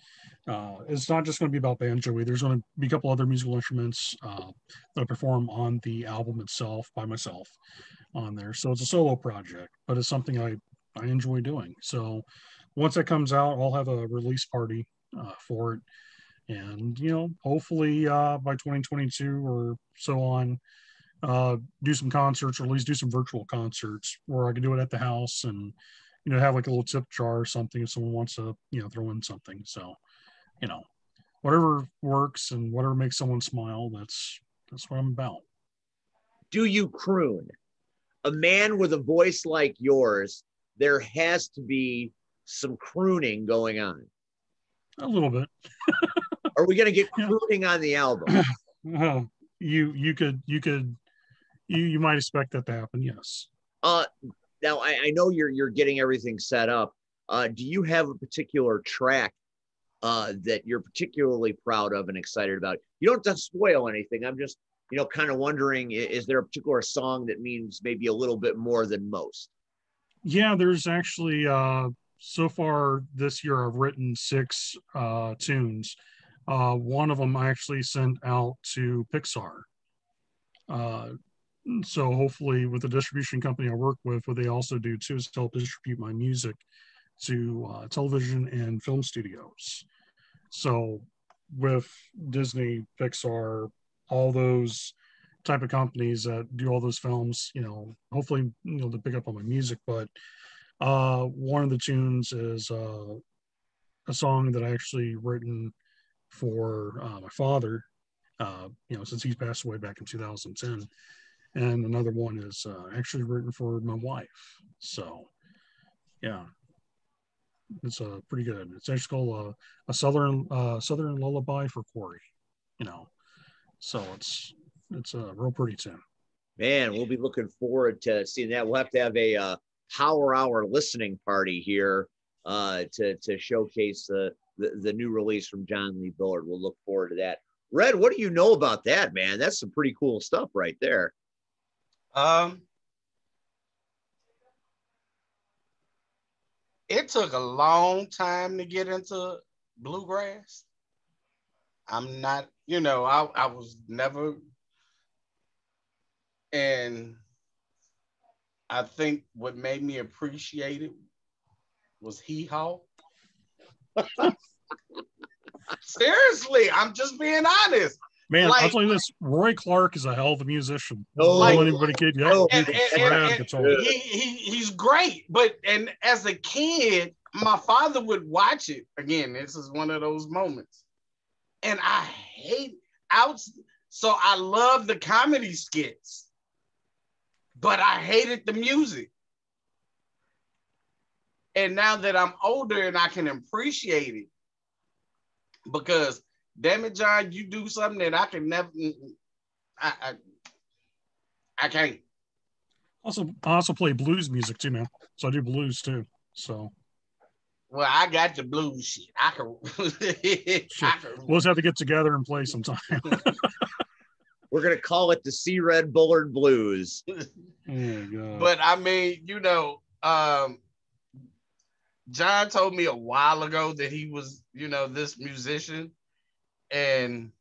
It's not just going to be about banjo. There's going to be a couple other musical instruments that I perform on the album itself by myself on there. So it's a solo project, but it's something I enjoy doing. So once that comes out, I'll have a release party for it. And, you know, hopefully by 2022 or so on, do some concerts, or at least do some virtual concerts where I can do it at the house and, you know, have like a little tip jar or something if someone wants to, you know, throw in something. So, you know, whatever works and whatever makes someone smile, that's what I'm about. Do you croon? A man with a voice like yours, there has to be some crooning going on. A little bit. Are we going to get crooning on the album? You might expect that to happen. Yes. Now I know you're getting everything set up. Do you have a particular track that you're particularly proud of and excited about? You don't have to spoil anything. I'm just, you know, kind of wondering, is there a particular song that means maybe a little bit more than most? Yeah, there's actually, so far this year, I've written 6 tunes. One of them I actually sent out to Pixar. So hopefully with the distribution company I work with, what they also do too is help distribute my music to television and film studios. So with Disney, Pixar, all those type of companies that do all those films, you know, hopefully, you know, to pick up on my music. But one of the tunes is a song that I actually written for my father, you know, since he's passed away back in 2010. And another one is actually written for my wife. So, yeah, it's pretty good. It's actually called a Southern Lullaby for Corey, you know. So it's a real pretty tune. Man, we'll be looking forward to seeing that. We'll have to have a Power Hour listening party here to showcase the new release from John Lee Bullard. We'll look forward to that. Red, what do you know about that, man? That's some pretty cool stuff right there. It took a long time to get into bluegrass. I'm not, you know, I was never, and I think what made me appreciate it was hee haw. Seriously, I'm just being honest. Man, I'll tell you this: Roy Clark is a hell of a musician. Anybody kid, he's great. But and as a kid, my father would watch it. Again, this is one of those moments, and I hate out. So I love the comedy skits, but I hated the music. And now that I'm older and I can appreciate it, because damn it, John, you do something that I can never. I can't. I also play blues music too, man. So I do blues too. So. Well, I got the blues shit. I can. We'll just have to get together and play sometime. We're gonna call it the C. Red Bullard Blues. Oh, God. But I mean, you know, John told me a while ago that he was, you know, this musician, and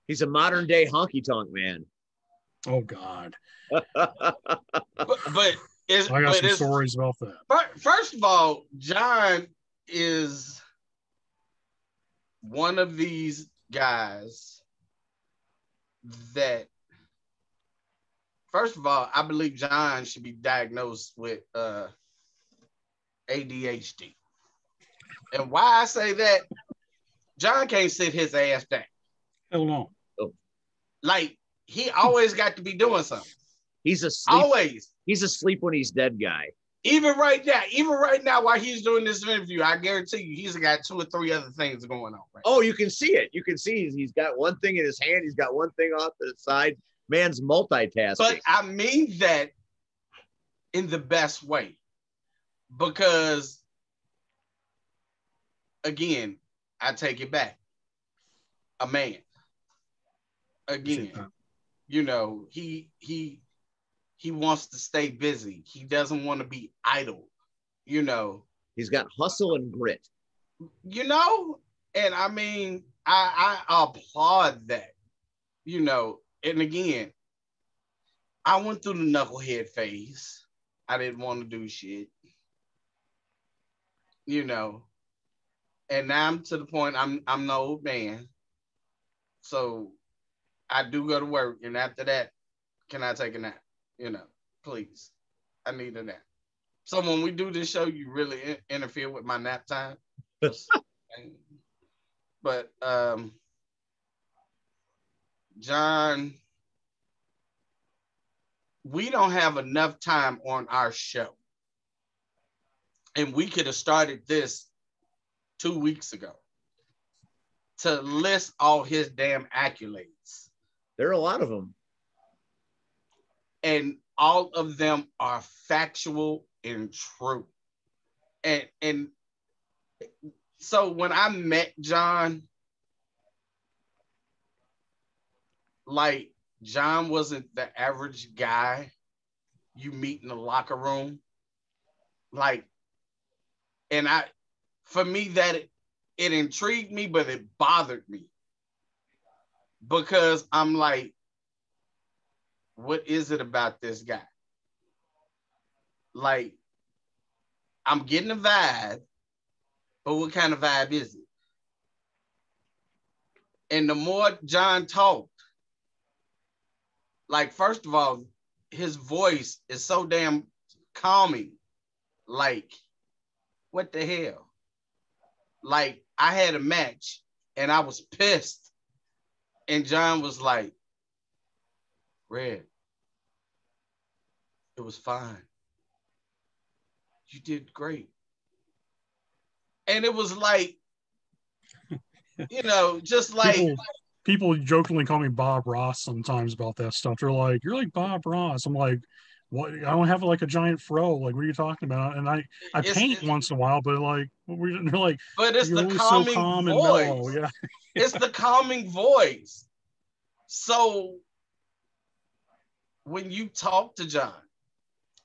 he's a modern day honky tonk man. Oh God. but I got some stories about that. But first of all, John is one of these guys that, first of all, I believe John should be diagnosed with ADHD. And why I say that, John can't sit his ass down. Hell no. Like, he always got to be doing something. He's asleep. Always. He's asleep when he's dead guy. Even right now, while he's doing this interview, I guarantee you he's got 2 or 3 other things going on. Right? Oh, you can see it. You can see he's got one thing in his hand. He's got one thing off to the side. Man's multitasking. But I mean that in the best way. Because, again, I take it back. A man. Again, you know, he wants to stay busy. He doesn't want to be idle, you know. He's got hustle and grit. You know, and I mean, I applaud that, you know. And again, I went through the knucklehead phase. I didn't want to do shit, you know. And now I'm to the point, I'm an old man. So I do go to work, and after that, can I take a nap? You know, please. I need a nap. So when we do this show, you really interfere with my nap time. But John, we don't have enough time on our show. And we could have started this 2 weeks ago to list all his damn accolades. There are a lot of them. And all of them are factual and true. And so when I met John, like, John wasn't the average guy you meet in the locker room. Like, and for me, that it intrigued me, but it bothered me. Because I'm like, what is it about this guy? Like, I'm getting a vibe, but what kind of vibe is it? And the more John talked, like, first of all, his voice is so damn calming. Like, what the hell? Like, I had a match and I was pissed. And John was like, Red, it was fine. You did great. And it was like, you know, just like... People jokingly call me Bob Ross sometimes about that stuff. They're like, you're like Bob Ross. I'm like, what? I don't have like a giant fro. Like, what are you talking about? And I paint once in a while, but like, they're like, but it's the calming so calm voice. And mellow. Yeah. It's the calming voice. So when you talk to John,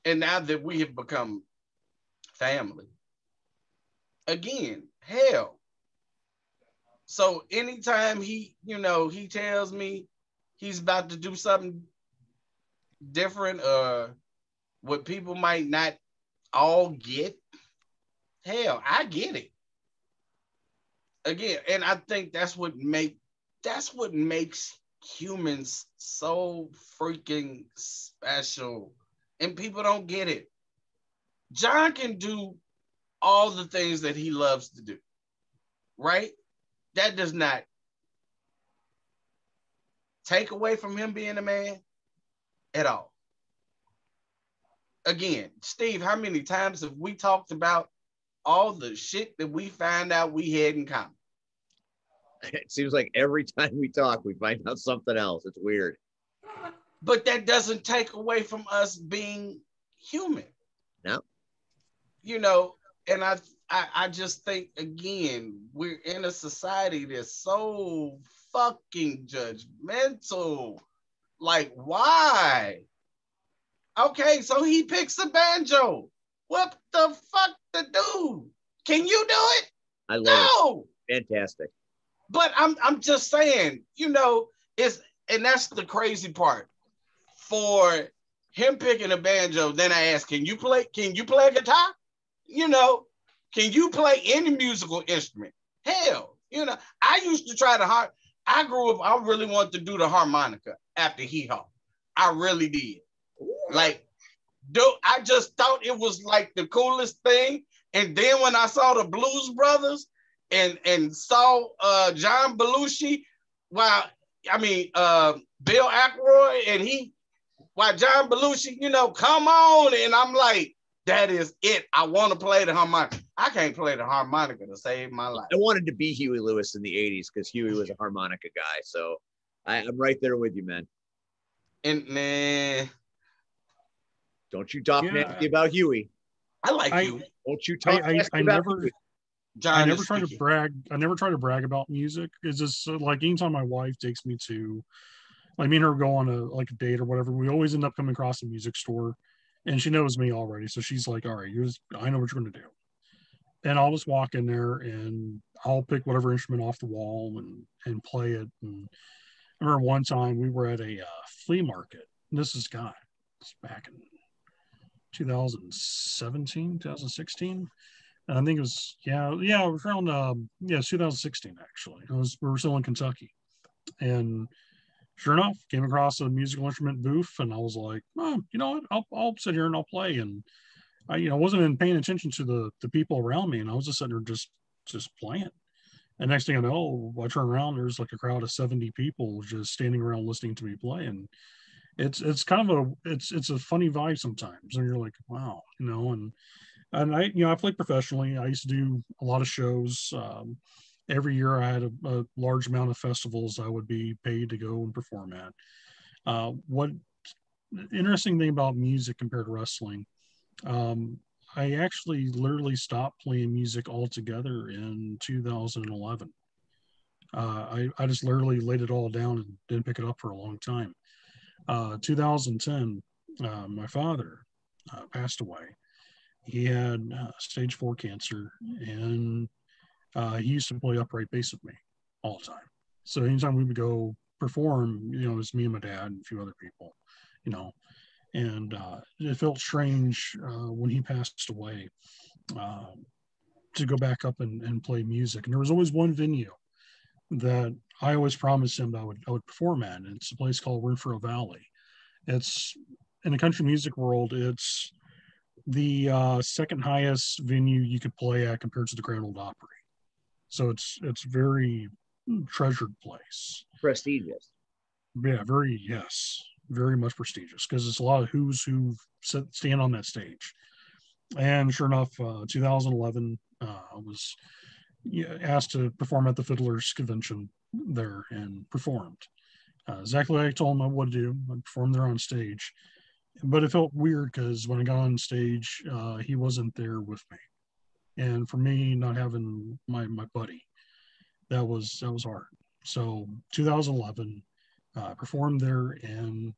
and now that we have become family, again, hell. So anytime he, you know, he tells me he's about to do something different, what people might not all get, hell, I get it. Again, and I think that's what makes humans so freaking special, and people don't get it. John can do all the things that he loves to do, right? That does not take away from him being a man at all. Again, Steve, how many times have we talked about all the shit that we find out we had in common? It seems like every time we talk, we find out something else. It's weird. But that doesn't take away from us being human. No. You know, and I just think, again, we're in a society that's so fucking judgmental. Like, why? Okay, so he picks a banjo. What the fuck to do? Can you do it? I love it. Fantastic. But I'm just saying, you know, and that's the crazy part. For him picking a banjo, then I ask, can you play a guitar? You know, can you play any musical instrument? Hell, you know, I used to try I grew up, I really wanted to do the harmonica after hee haw. I really did. Like, I just thought it was like the coolest thing. And then when I saw the Blues Brothers and saw John Belushi, Bill Aykroyd, and John Belushi, come on. And I'm like, that is it. I want to play the harmonica. I can't play the harmonica to save my life. I wanted to be Huey Lewis in the 80s because Huey was a harmonica guy. So I'm right there with you, man. And man, don't you talk nasty about Huey. I like Huey. Don't you talk nasty about Huey. I never try to brag. I never try to brag about music. It's just like anytime my wife takes me to, like, me and her go on a date or whatever, we always end up coming across a music store, and she knows me already. So she's like, all right, I know what you're going to do. And I'll just walk in there and I'll pick whatever instrument off the wall and play it. And I remember one time we were at a flea market. This is back in 2017, 2016. And I think it was, it was around, 2016, actually. We were still in Kentucky. And sure enough, came across a musical instrument booth, and I was like, oh, you know what, I'll sit here and I'll play. And I, wasn't even paying attention to the people around me, and I was just sitting there just playing. And next thing I know, I turn around, there's like a crowd of 70 people just standing around listening to me play. And it's kind of it's a funny vibe sometimes, and you're like, wow, and I I played professionally. I used to do a lot of shows. Every year I had a large amount of festivals I would be paid to go and perform at. What interesting thing about music compared to wrestling, I actually literally stopped playing music altogether in 2011. I just literally laid it all down and didn't pick it up for a long time. 2010, my father passed away. He had stage 4 cancer, and he used to play upright bass with me all the time. So anytime we would go perform, it was me and my dad and a few other people, and it felt strange when he passed away to go back up and play music. And there was always one venue that I always promised him I would perform at, and it's a place called Renfrew Valley. It's in the country music world, it's the second highest venue you could play at compared to the Grand Ole Opry. So it's very treasured place. Prestigious. Yeah, very much prestigious, because it's a lot of who's who stand on that stage. And sure enough, 2011, I was asked to perform at the Fiddlers Convention there, and performed. Exactly like I told him I would do. I performed there on stage. But it felt weird because when I got on stage, he wasn't there with me. And for me, not having my buddy, that was hard. So 2011, performed there, and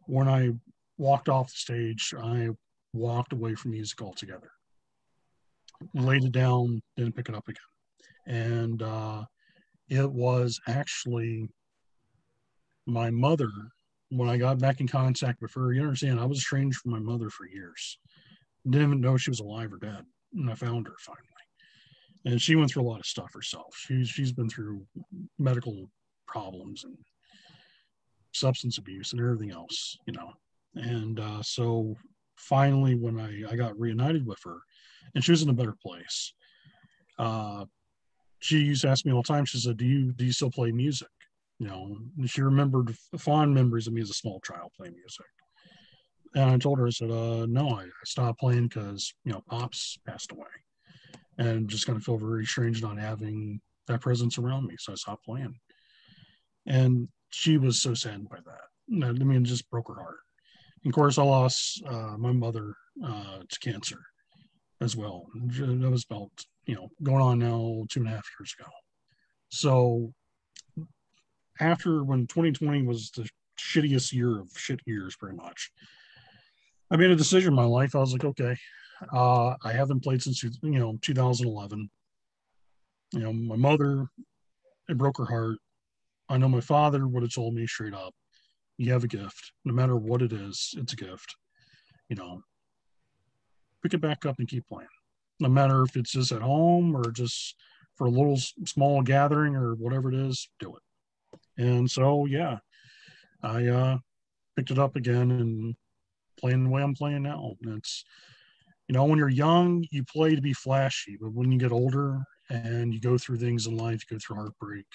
when I walked off the stage, I walked away from music altogether. Laid it down, didn't pick it up again. And it was actually my mother, when I got back in contact with her. You understand, I was estranged from my mother for years. Didn't even know she was alive or dead. And I found her finally. And she went through a lot of stuff herself. She's been through medical problems and substance abuse and everything else, And so finally, when I got reunited with her, and she was in a better place, she used to ask me all the time, she said, do you still play music? And she remembered fond memories of me as a small child playing music. And I told her, I said, no, I stopped playing because, Pops passed away. And just kind of feel very strange not having that presence around me. So I stopped playing. And she was so saddened by that. It just broke her heart. And of course, I lost my mother to cancer as well. That was about, going on now 2.5 years ago. So when 2020 was the shittiest year of shit years, pretty much, I made a decision in my life. I was like, okay, I haven't played since 2011. My mother, it broke her heart. I know my father would have told me straight up, you have a gift. No matter what it is, it's a gift. Pick it back up and keep playing. No matter if it's just at home or just for a little small gathering or whatever it is, do it. And so, yeah, I picked it up again and playing the way I'm playing now. And it's, when you're young, you play to be flashy, but when you get older and you go through things in life, you go through heartbreak,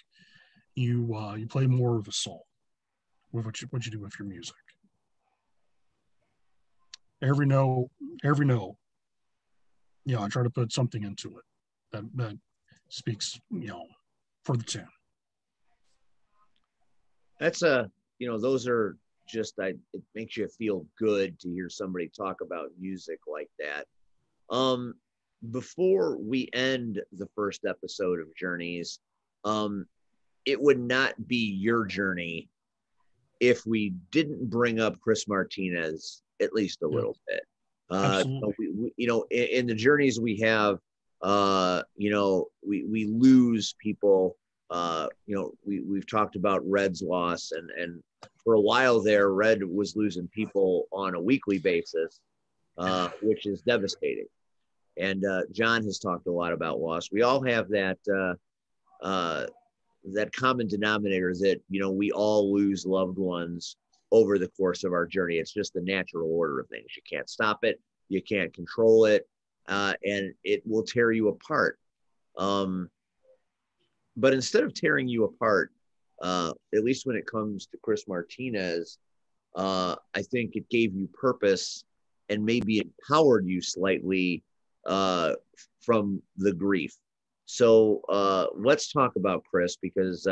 you play more with a soul with what you do with your music. Every note, every note, I try to put something into it that speaks, for the tune. That's those are just, it makes you feel good to hear somebody talk about music like that. Before we end the first episode of Journeys, it would not be your journey if we didn't bring up Chris Martinez at least a little bit. Absolutely. In the journeys we have, we lose people. We've talked about Red's loss, and for a while there, Red was losing people on a weekly basis, which is devastating. And John has talked a lot about loss. We all have that common denominator that, we all lose loved ones over the course of our journey. It's just the natural order of things. You can't stop it. You can't control it. And it will tear you apart. But instead of tearing you apart, at least when it comes to Chris Martinez, I think it gave you purpose and maybe empowered you slightly from the grief. So let's talk about Chris, because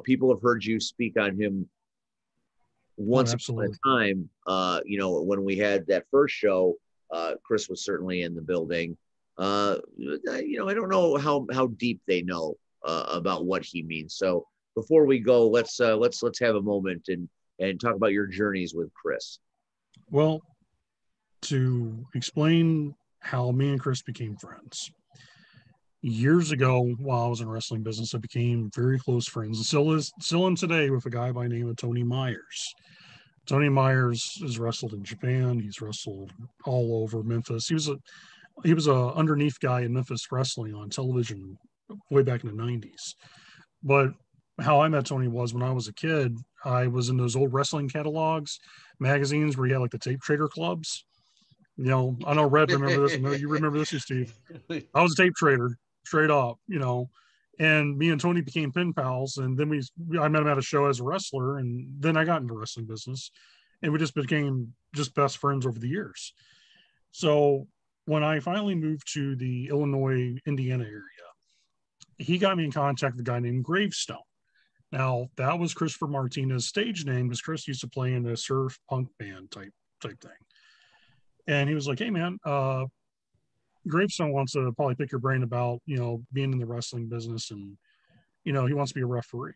people have heard you speak on him once upon a time. When we had that first show, Chris was certainly in the building. I don't know how deep they know about what he means. So before we go, let's have a moment and talk about your journeys with Chris. Well, to explain how me and Chris became friends. Years ago, while I was in wrestling business, I became very close friends, and still in today, with a guy by the name of Tony Myers. Tony Myers has wrestled in Japan. He's wrestled all over Memphis. He was a underneath guy in Memphis wrestling on television way back in the 90s. But how I met Tony was when I was a kid, I was in those old wrestling catalogs, magazines where you had like the tape trader clubs. I know Red remember this. I know you remember this, Steve. I was a tape trader, straight up, and me and Tony became pen pals. And then I met him at a show as a wrestler, and then I got into wrestling business, and we just became best friends over the years. So when I finally moved to the Illinois, Indiana area, he got me in contact with a guy named Gravestone. Now, that was Christopher Martinez's stage name, because Chris used to play in a surf punk band type thing. And he was like, hey, man, Gravestone wants to probably pick your brain about, being in the wrestling business, and, he wants to be a referee.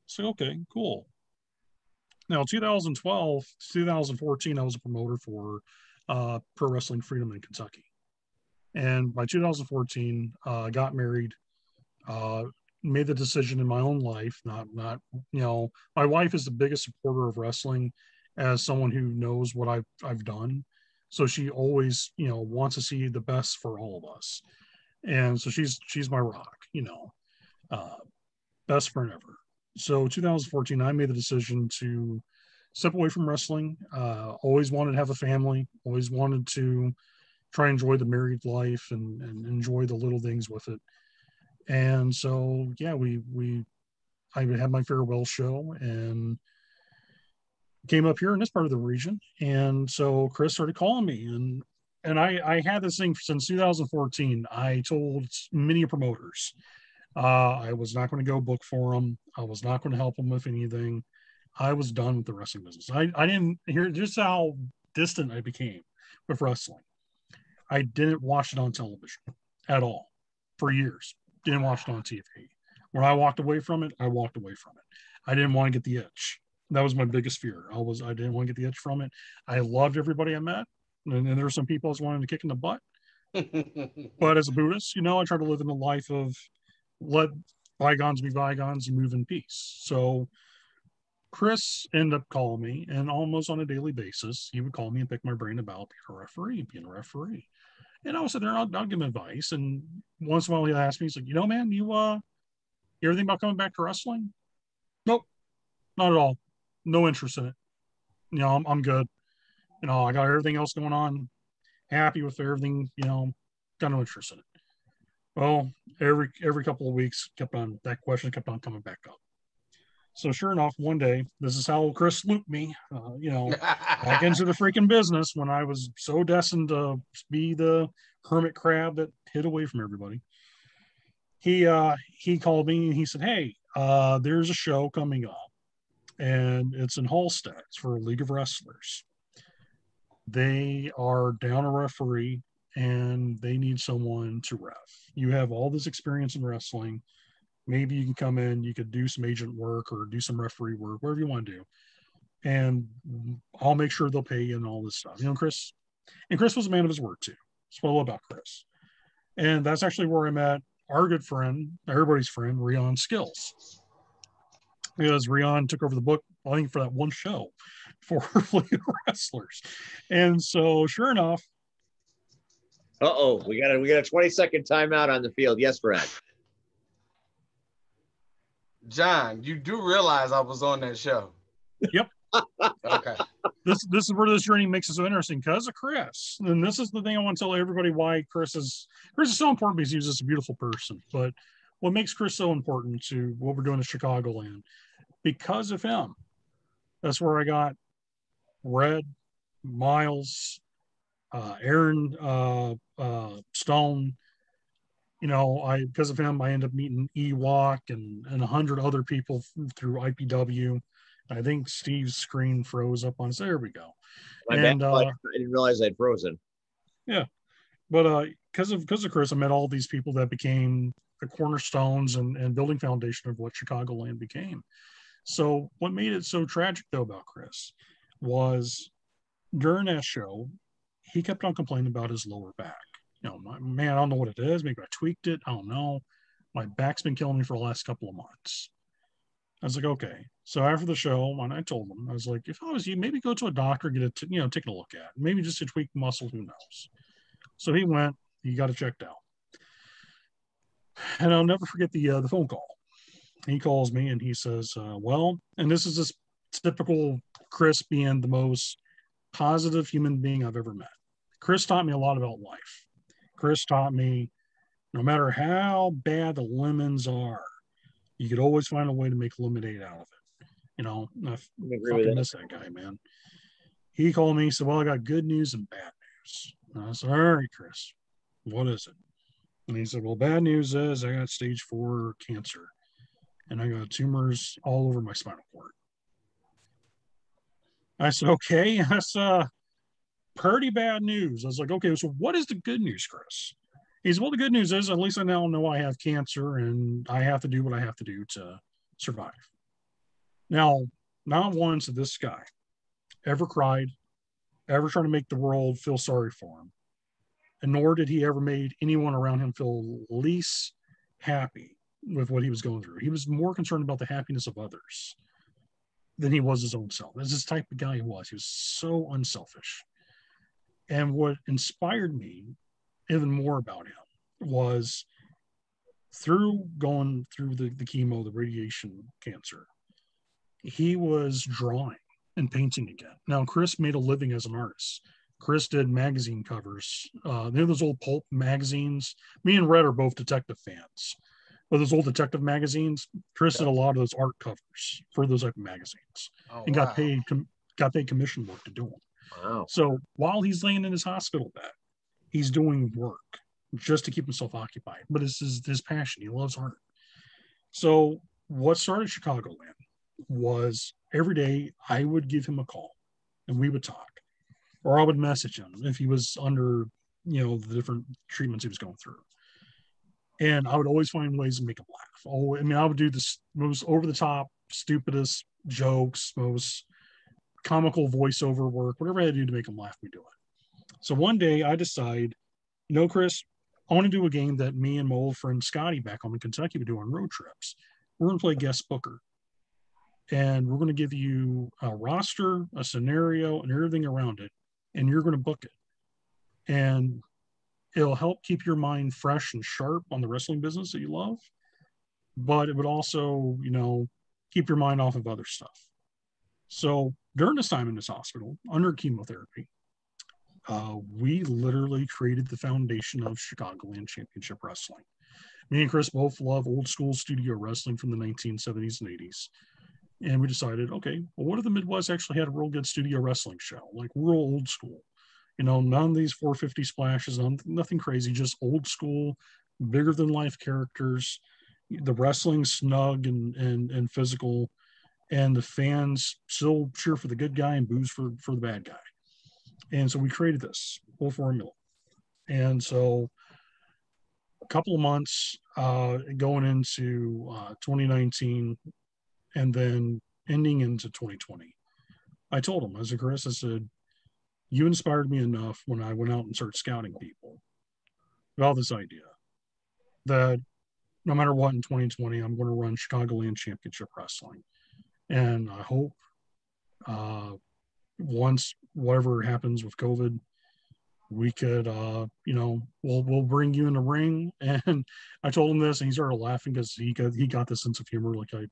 So, okay, cool. Now, 2012, 2014, I was a promoter for Pro Wrestling Freedom in Kentucky. And by 2014, I got married, made the decision in my own life, not, my wife is the biggest supporter of wrestling as someone who knows what I've done. So she always, wants to see the best for all of us. And so she's my rock, best friend ever. So 2014, I made the decision to step away from wrestling. Always wanted to have a family, always wanted to try and enjoy the married life and enjoy the little things with it. And so, yeah, I had my farewell show and came up here in this part of the region. And so Chris started calling me, and I had this thing since 2014. I told many promoters, I was not going to go book for them. I was not going to help them with anything. I was done with the wrestling business. I didn't hear just how distant I became with wrestling. I didn't watch it on television at all for years. Didn't watch it on TV. When I walked away from it, I walked away from it. I didn't want to get the itch. That was my biggest fear. I didn't want to get the itch from it. I loved everybody I met. And there were some people I was wanting to kick in the butt. But as a Buddhist, I try to live in a life of let bygones be bygones and move in peace. So Chris ended up calling me, and almost on a daily basis, he would call me and pick my brain about being a referee. And I would sit there and I'll give him advice. And once in a while he'll ask me, he's like, man, you ever think about coming back to wrestling? Nope. Not at all. No interest in it. I'm good. I got everything else going on. Happy with everything. Got no interest in it. Well, every couple of weeks, that question kept on coming back up. So sure enough, one day, this is how Chris looped me, back into the freaking business when I was so destined to be the hermit crab that hid away from everybody. He called me and he said, "Hey, there's a show coming up, and it's in Halstead. It's for a League of Wrestlers. They are down a referee, and they need someone to ref. You have all this experience in wrestling. Maybe you can come in, you could do some agent work or do some referee work, whatever you want to do. And I'll make sure they'll pay you and all this stuff." Chris, and Chris was a man of his word too. That's what I love about Chris. And that's actually where I met our good friend, everybody's friend, Rion Skills. Because Rion took over the book, I think, for that one show for League of Wrestlers. And so sure enough. We got a 20-second timeout on the field. Yes, Brad. John, you do realize I was on that show. Yep. Okay. This is where this journey makes it so interesting because of Chris. And this is the thing I want to tell everybody why Chris is so important, because he's just a beautiful person. But what makes Chris so important to what we're doing in Chicagoland, because of him, that's where I got Red, Miles, Aaron Stone. Because of him, I end up meeting Ewok and 100 other people through IPW. I think Steve's screen froze up on us. There we go. I didn't realize I'd frozen. Yeah. But because of Chris, I met all these people that became the cornerstones and building foundation of what Chicagoland became. So what made it so tragic, though, about Chris was during that show, he kept on complaining about his lower back. Man, I don't know what it is. Maybe I tweaked it. I don't know. My back's been killing me for the last couple of months. I was like, okay. So after the show, when I told him, I was like, if I was you, maybe go to a doctor, get it, taking a look at, maybe just a tweaked muscle, who knows? So he went, he got it checked out. And I'll never forget the phone call. He calls me and he says, and this is this typical Chris being the most positive human being I've ever met. Chris taught me a lot about life. Chris taught me no matter how bad the lemons are, you could always find a way to make lemonade out of it. I fucking miss that guy, man. He called me, he said, "Well, I got good news and bad news." And I said, "All right, Chris, what is it?" And he said, "Well, bad news is I got stage 4 cancer, and I got tumors all over my spinal cord." I said, "Okay, that's pretty bad news." I was like, "Okay, so what is the good news, Chris?" He said, "Well, the good news is at least I now know I have cancer and I have to do what I have to do to survive." Now, not once did this guy ever cried, ever trying to make the world feel sorry for him, and nor did he ever make anyone around him feel least happy with what he was going through. He was more concerned about the happiness of others than he was his own self. That's this type of guy he was. He was so unselfish. And what inspired me even more about him was through going through the chemo, the radiation cancer, he was drawing and painting again. Now, Chris made a living as an artist. Chris did magazine covers. They're those old pulp magazines. Me and Red are both detective fans. But those old detective magazines, Chris did a lot of those art covers for those type of magazines, and got paid commission work to do them. Wow. So while he's laying in his hospital bed, he's doing work just to keep himself occupied. But it's his passion. He loves art. So what started Chicagoland was every day I would give him a call and we would talk, or I would message him if he was under, the different treatments he was going through. And I would always find ways to make him laugh. I would do the most over the top, stupidest jokes, most comical voiceover work, whatever I had to do to make him laugh, we do it. So one day I decide, Chris, I want to do a game that me and my old friend Scotty back home in Kentucky would do on road trips. We're going to play guest booker. And we're going to give you a roster, a scenario, and everything around it. And you're going to book it. And it'll help keep your mind fresh and sharp on the wrestling business that you love. But it would also, keep your mind off of other stuff. So during this time in this hospital, under chemotherapy, we literally created the foundation of Chicagoland Championship Wrestling. Me and Chris both love old school studio wrestling from the 1970s and 80s. And we decided, okay, well, what if the Midwest actually had a real good studio wrestling show, like real old school? You know, none of these 450 splashes, nothing crazy, just old school, bigger than life characters. The wrestling snug and physical, and the fans still cheer for the good guy and boos for the bad guy. And so we created this whole formula. And so a couple of months going into 2019 and then ending into 2020, I told him, as a Chris, I said, you inspired me enough when I went out and started scouting people about this idea that no matter what in 2020, I'm going to run Chicagoland Championship Wrestling. And I hope once whatever happens with COVID, we could, we'll bring you in the ring. And I told him this, and he started laughing because he got this sense of humor. Like I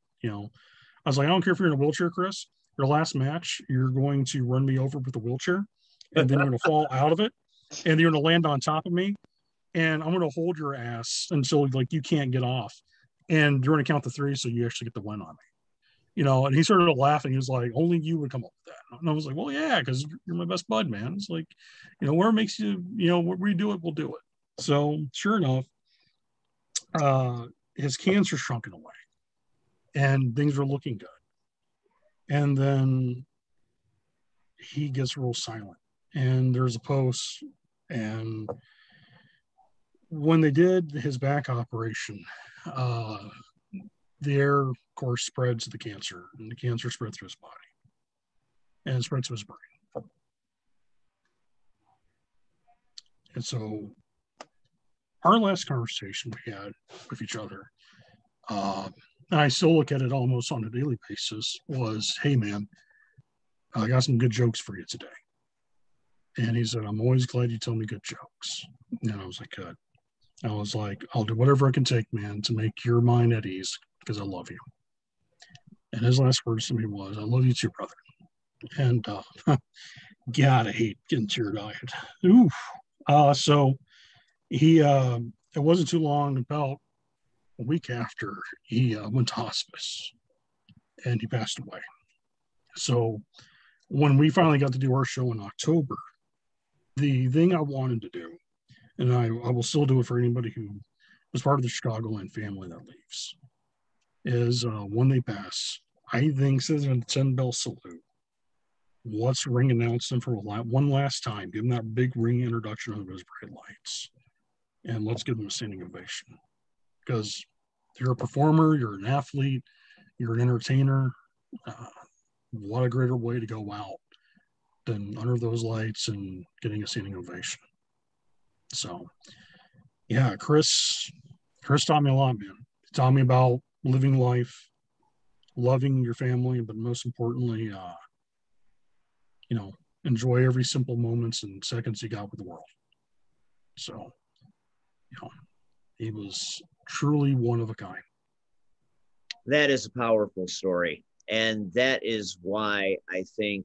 was like, I don't care if you're in a wheelchair, Chris. Your last match, you're going to run me over with a wheelchair, and then you're going to fall out of it, and you're going to land on top of me, and I'm going to hold your ass until like you can't get off, and you're going to count to 3 so you actually get the win on me. And he started laughing. He was like, only you would come up with that. And I was like, well, yeah, because you're my best bud, man. It's like, where it makes you, where we do it, we'll do it. So sure enough, his cancer shrunken away and things were looking good. And then he gets real silent, and there's a post, and when they did his back operation, the air, of course, spreads the cancer, and the cancer spread through his body and spread to his brain. And so our last conversation we had with each other, and I still look at it almost on a daily basis, was, hey, man, I got some good jokes for you today. And he said, I'm always glad you tell me good jokes. And I was like, good. I was like, I'll do whatever I can take, man, to make your mind at ease because I love you. And his last words to me was, I love you too, brother. And God, I hate getting teary-eyed. Oof. So he, it wasn't too long, about a week after, he went to hospice and he passed away. So when we finally got to do our show in October, the thing I wanted to do, and I will still do it for anybody who was part of the Chicagoland family that leaves, is when they pass, I think says a 10-bell salute. Let's ring announce them for one last time. Give them that big ring introduction of those bright lights. And let's give them a standing ovation. Because you're a performer, you're an athlete, you're an entertainer. What a greater way to go out than under those lights and getting a standing ovation. So, yeah, Chris taught me a lot, man. He taught me about living life, loving your family, but most importantly, enjoy every simple moments and seconds you got with the world. So, he was truly one of a kind. That is a powerful story. And that is why I think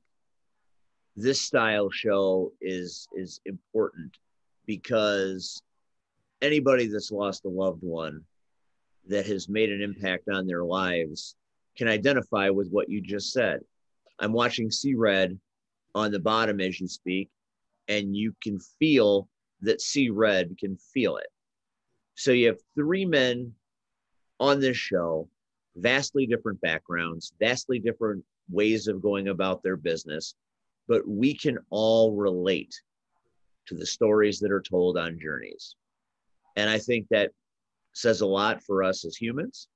this style show is important, because anybody that's lost a loved one that has made an impact on their lives can identify with what you just said. I'm watching C-Red on the bottom as you speak, and you can feel that C-Red can feel it. So you have 3 men on this show, vastly different backgrounds, vastly different ways of going about their business, but we can all relate to the stories that are told on Journeys. And I think that says a lot for us as humans.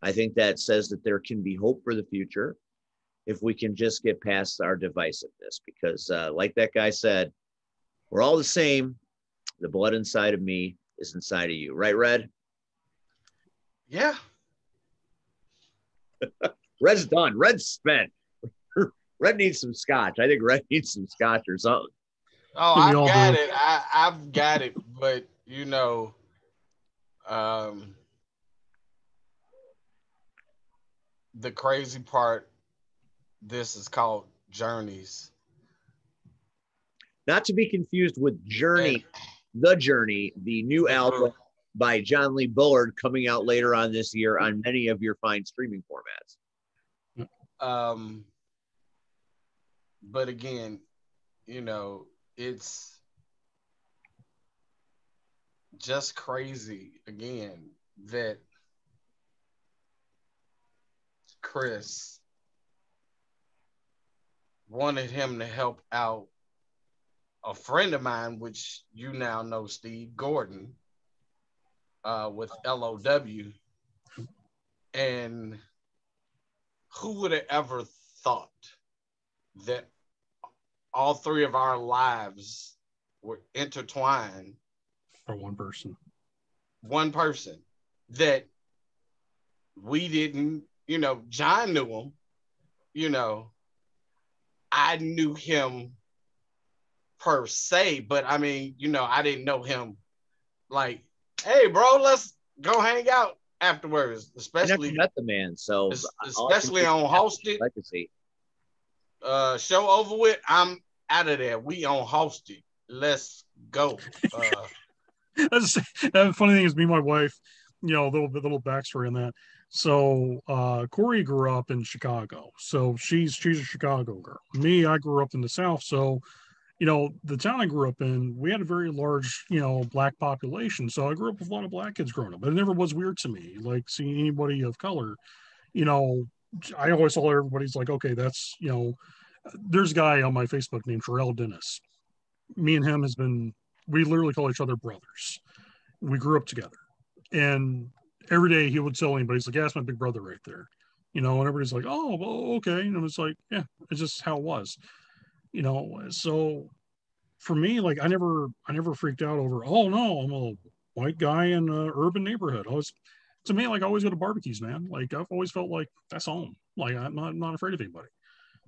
I think that says that there can be hope for the future if we can just get past our divisiveness, because like that guy said, we're all the same. The blood inside of me is inside of you. Right, Red? Yeah. Red's done. Red's spent. Red needs some scotch. I think Red needs some scotch or something. Oh, I've got it. I've got it. But, the crazy part This is called Journeys. Not to be confused with And Journey, The Journey, the new the album group, by John Bullard coming out later on this year on many of your fine streaming formats. but again, it's just crazy again that Chris wanted him to help out a friend of mine, which you now know, Steve Gordon, with LOW. And who would have ever thought that all three of our lives were intertwined for one person? One person that we didn't, John knew him, I knew him per se, but I mean, I didn't know him like, hey, bro, let's go hang out afterwards. I never met the man, so especially on Hosted legacy. Show over with. I'm out of there. We on Hosted. Let's go. The funny thing is, me and my wife, little backstory on that. So Corey grew up in Chicago, so she's a Chicago girl. Me, I grew up in the South, so the town I grew up in, we had a very large, black population. So I grew up with a lot of black kids growing up, but it never was weird to me, like seeing anybody of color. I always saw everybody's like, okay, that's, there's a guy on my Facebook named Terrell Dennis. Me and him we literally call each other brothers. We grew up together. And every day he would tell anybody, he's like, yeah, that's my big brother right there. And everybody's like, oh, well, okay. And it was like, yeah, it's just how it was. So for me, like I never freaked out over, oh no, I'm a white guy in an urban neighborhood. To me, like I always go to barbecues, man. Like I've always felt like that's home. Like I'm not afraid of anybody.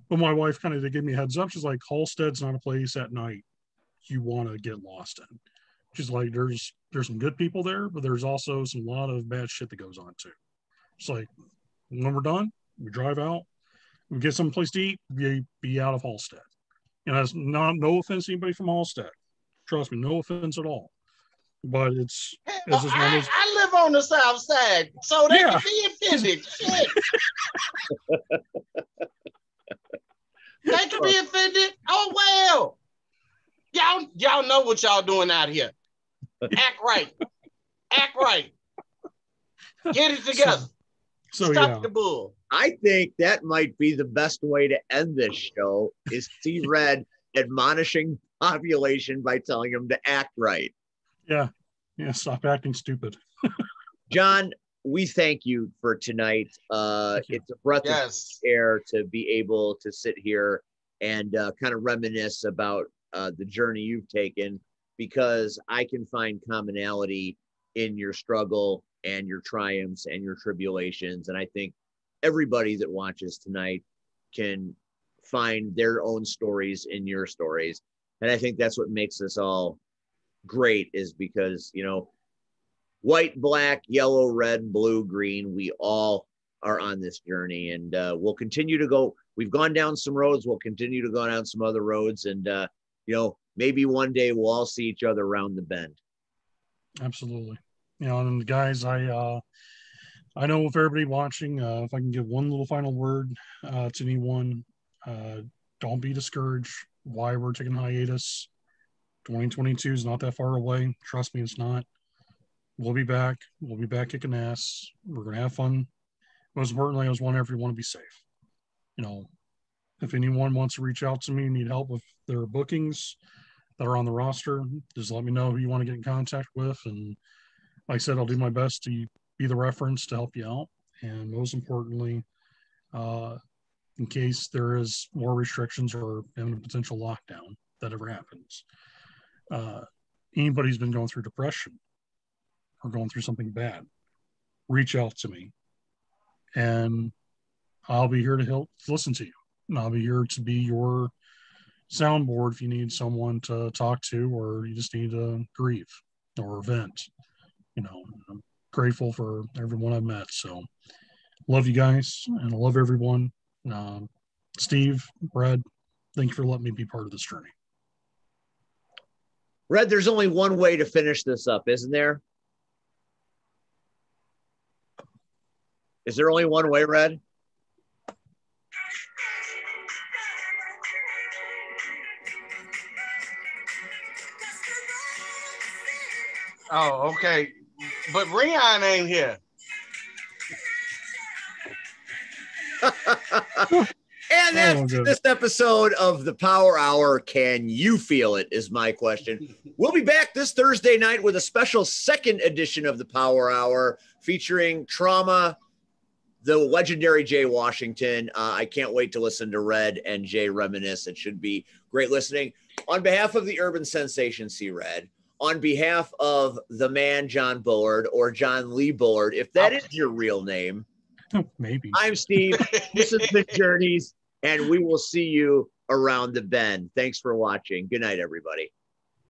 But my wife kind of to give me a heads up. She's like, Halstead's not a place at night you want to get lost in. She's like, there's some good people there, but there's also some lot of bad shit that goes on too. It's like when we're done, we drive out, we get someplace to eat, be out of Halstead. That's no offense to anybody from Halstead. Trust me, no offense at all. But it's just one of those. I live on the South Side, so they can be offended. Shit. They can be offended. Oh well. Y'all know what y'all doing out here. Act right. Act right. Get it together. Stop the bull. I think that might be the best way to end this show is see Red admonishing population by telling them to act right. Yeah. Stop acting stupid. John, we thank you for tonight. It's a breath of air to be able to sit here and kind of reminisce about the journey you've taken, because I can find commonality in your struggle and your triumphs and your tribulations. And I think everybody that watches tonight can find their own stories in your stories. And I think that's what makes us all great, is because, white, black, yellow, red, blue, green, we all are on this journey, and we'll continue to go. We've gone down some roads. We'll continue to go down some other roads. And, maybe one day we'll all see each other around the bend. Absolutely. And the guys, I know if everybody watching, if I can give one little final word to anyone, don't be discouraged why we're taking hiatus. 2022 is not that far away. Trust me, it's not. We'll be back. We'll be back kicking ass. We're going to have fun. Most importantly, I just want everyone to be safe. If anyone wants to reach out to me, need help with their bookings that are on the roster, just let me know who you want to get in contact with. And like I said, I'll do my best to be the reference to help you out. And most importantly, in case there is more restrictions or even a potential lockdown that ever happens, anybody who's been going through depression or going through something bad, reach out to me. And I'll be here to help listen to you. And I'll be here to be your soundboard if you need someone to talk to, or you just need to grieve or vent. I'm grateful for everyone I've met. So love you guys, and I love everyone. Steve, Brad, thank you for letting me be part of this journey. Red, there's only one way to finish this up, isn't there? Is there only one way, Red? Oh, okay. But Rion ain't here. And that's this episode of the Power Hour. Can you feel it is my question. We'll be back this Thursday night with a special second edition of the Power Hour featuring Trauma, the legendary Jay Washington. I can't wait to listen to Red and Jay reminisce. It should be great listening. On behalf of the Urban Sensation, C. Red, on behalf of the man, John Bullard, or John Lee Bullard, if that is your real name. Maybe. I'm Steve. This is The Journeys, and we will see you around the bend. Thanks for watching. Good night, everybody.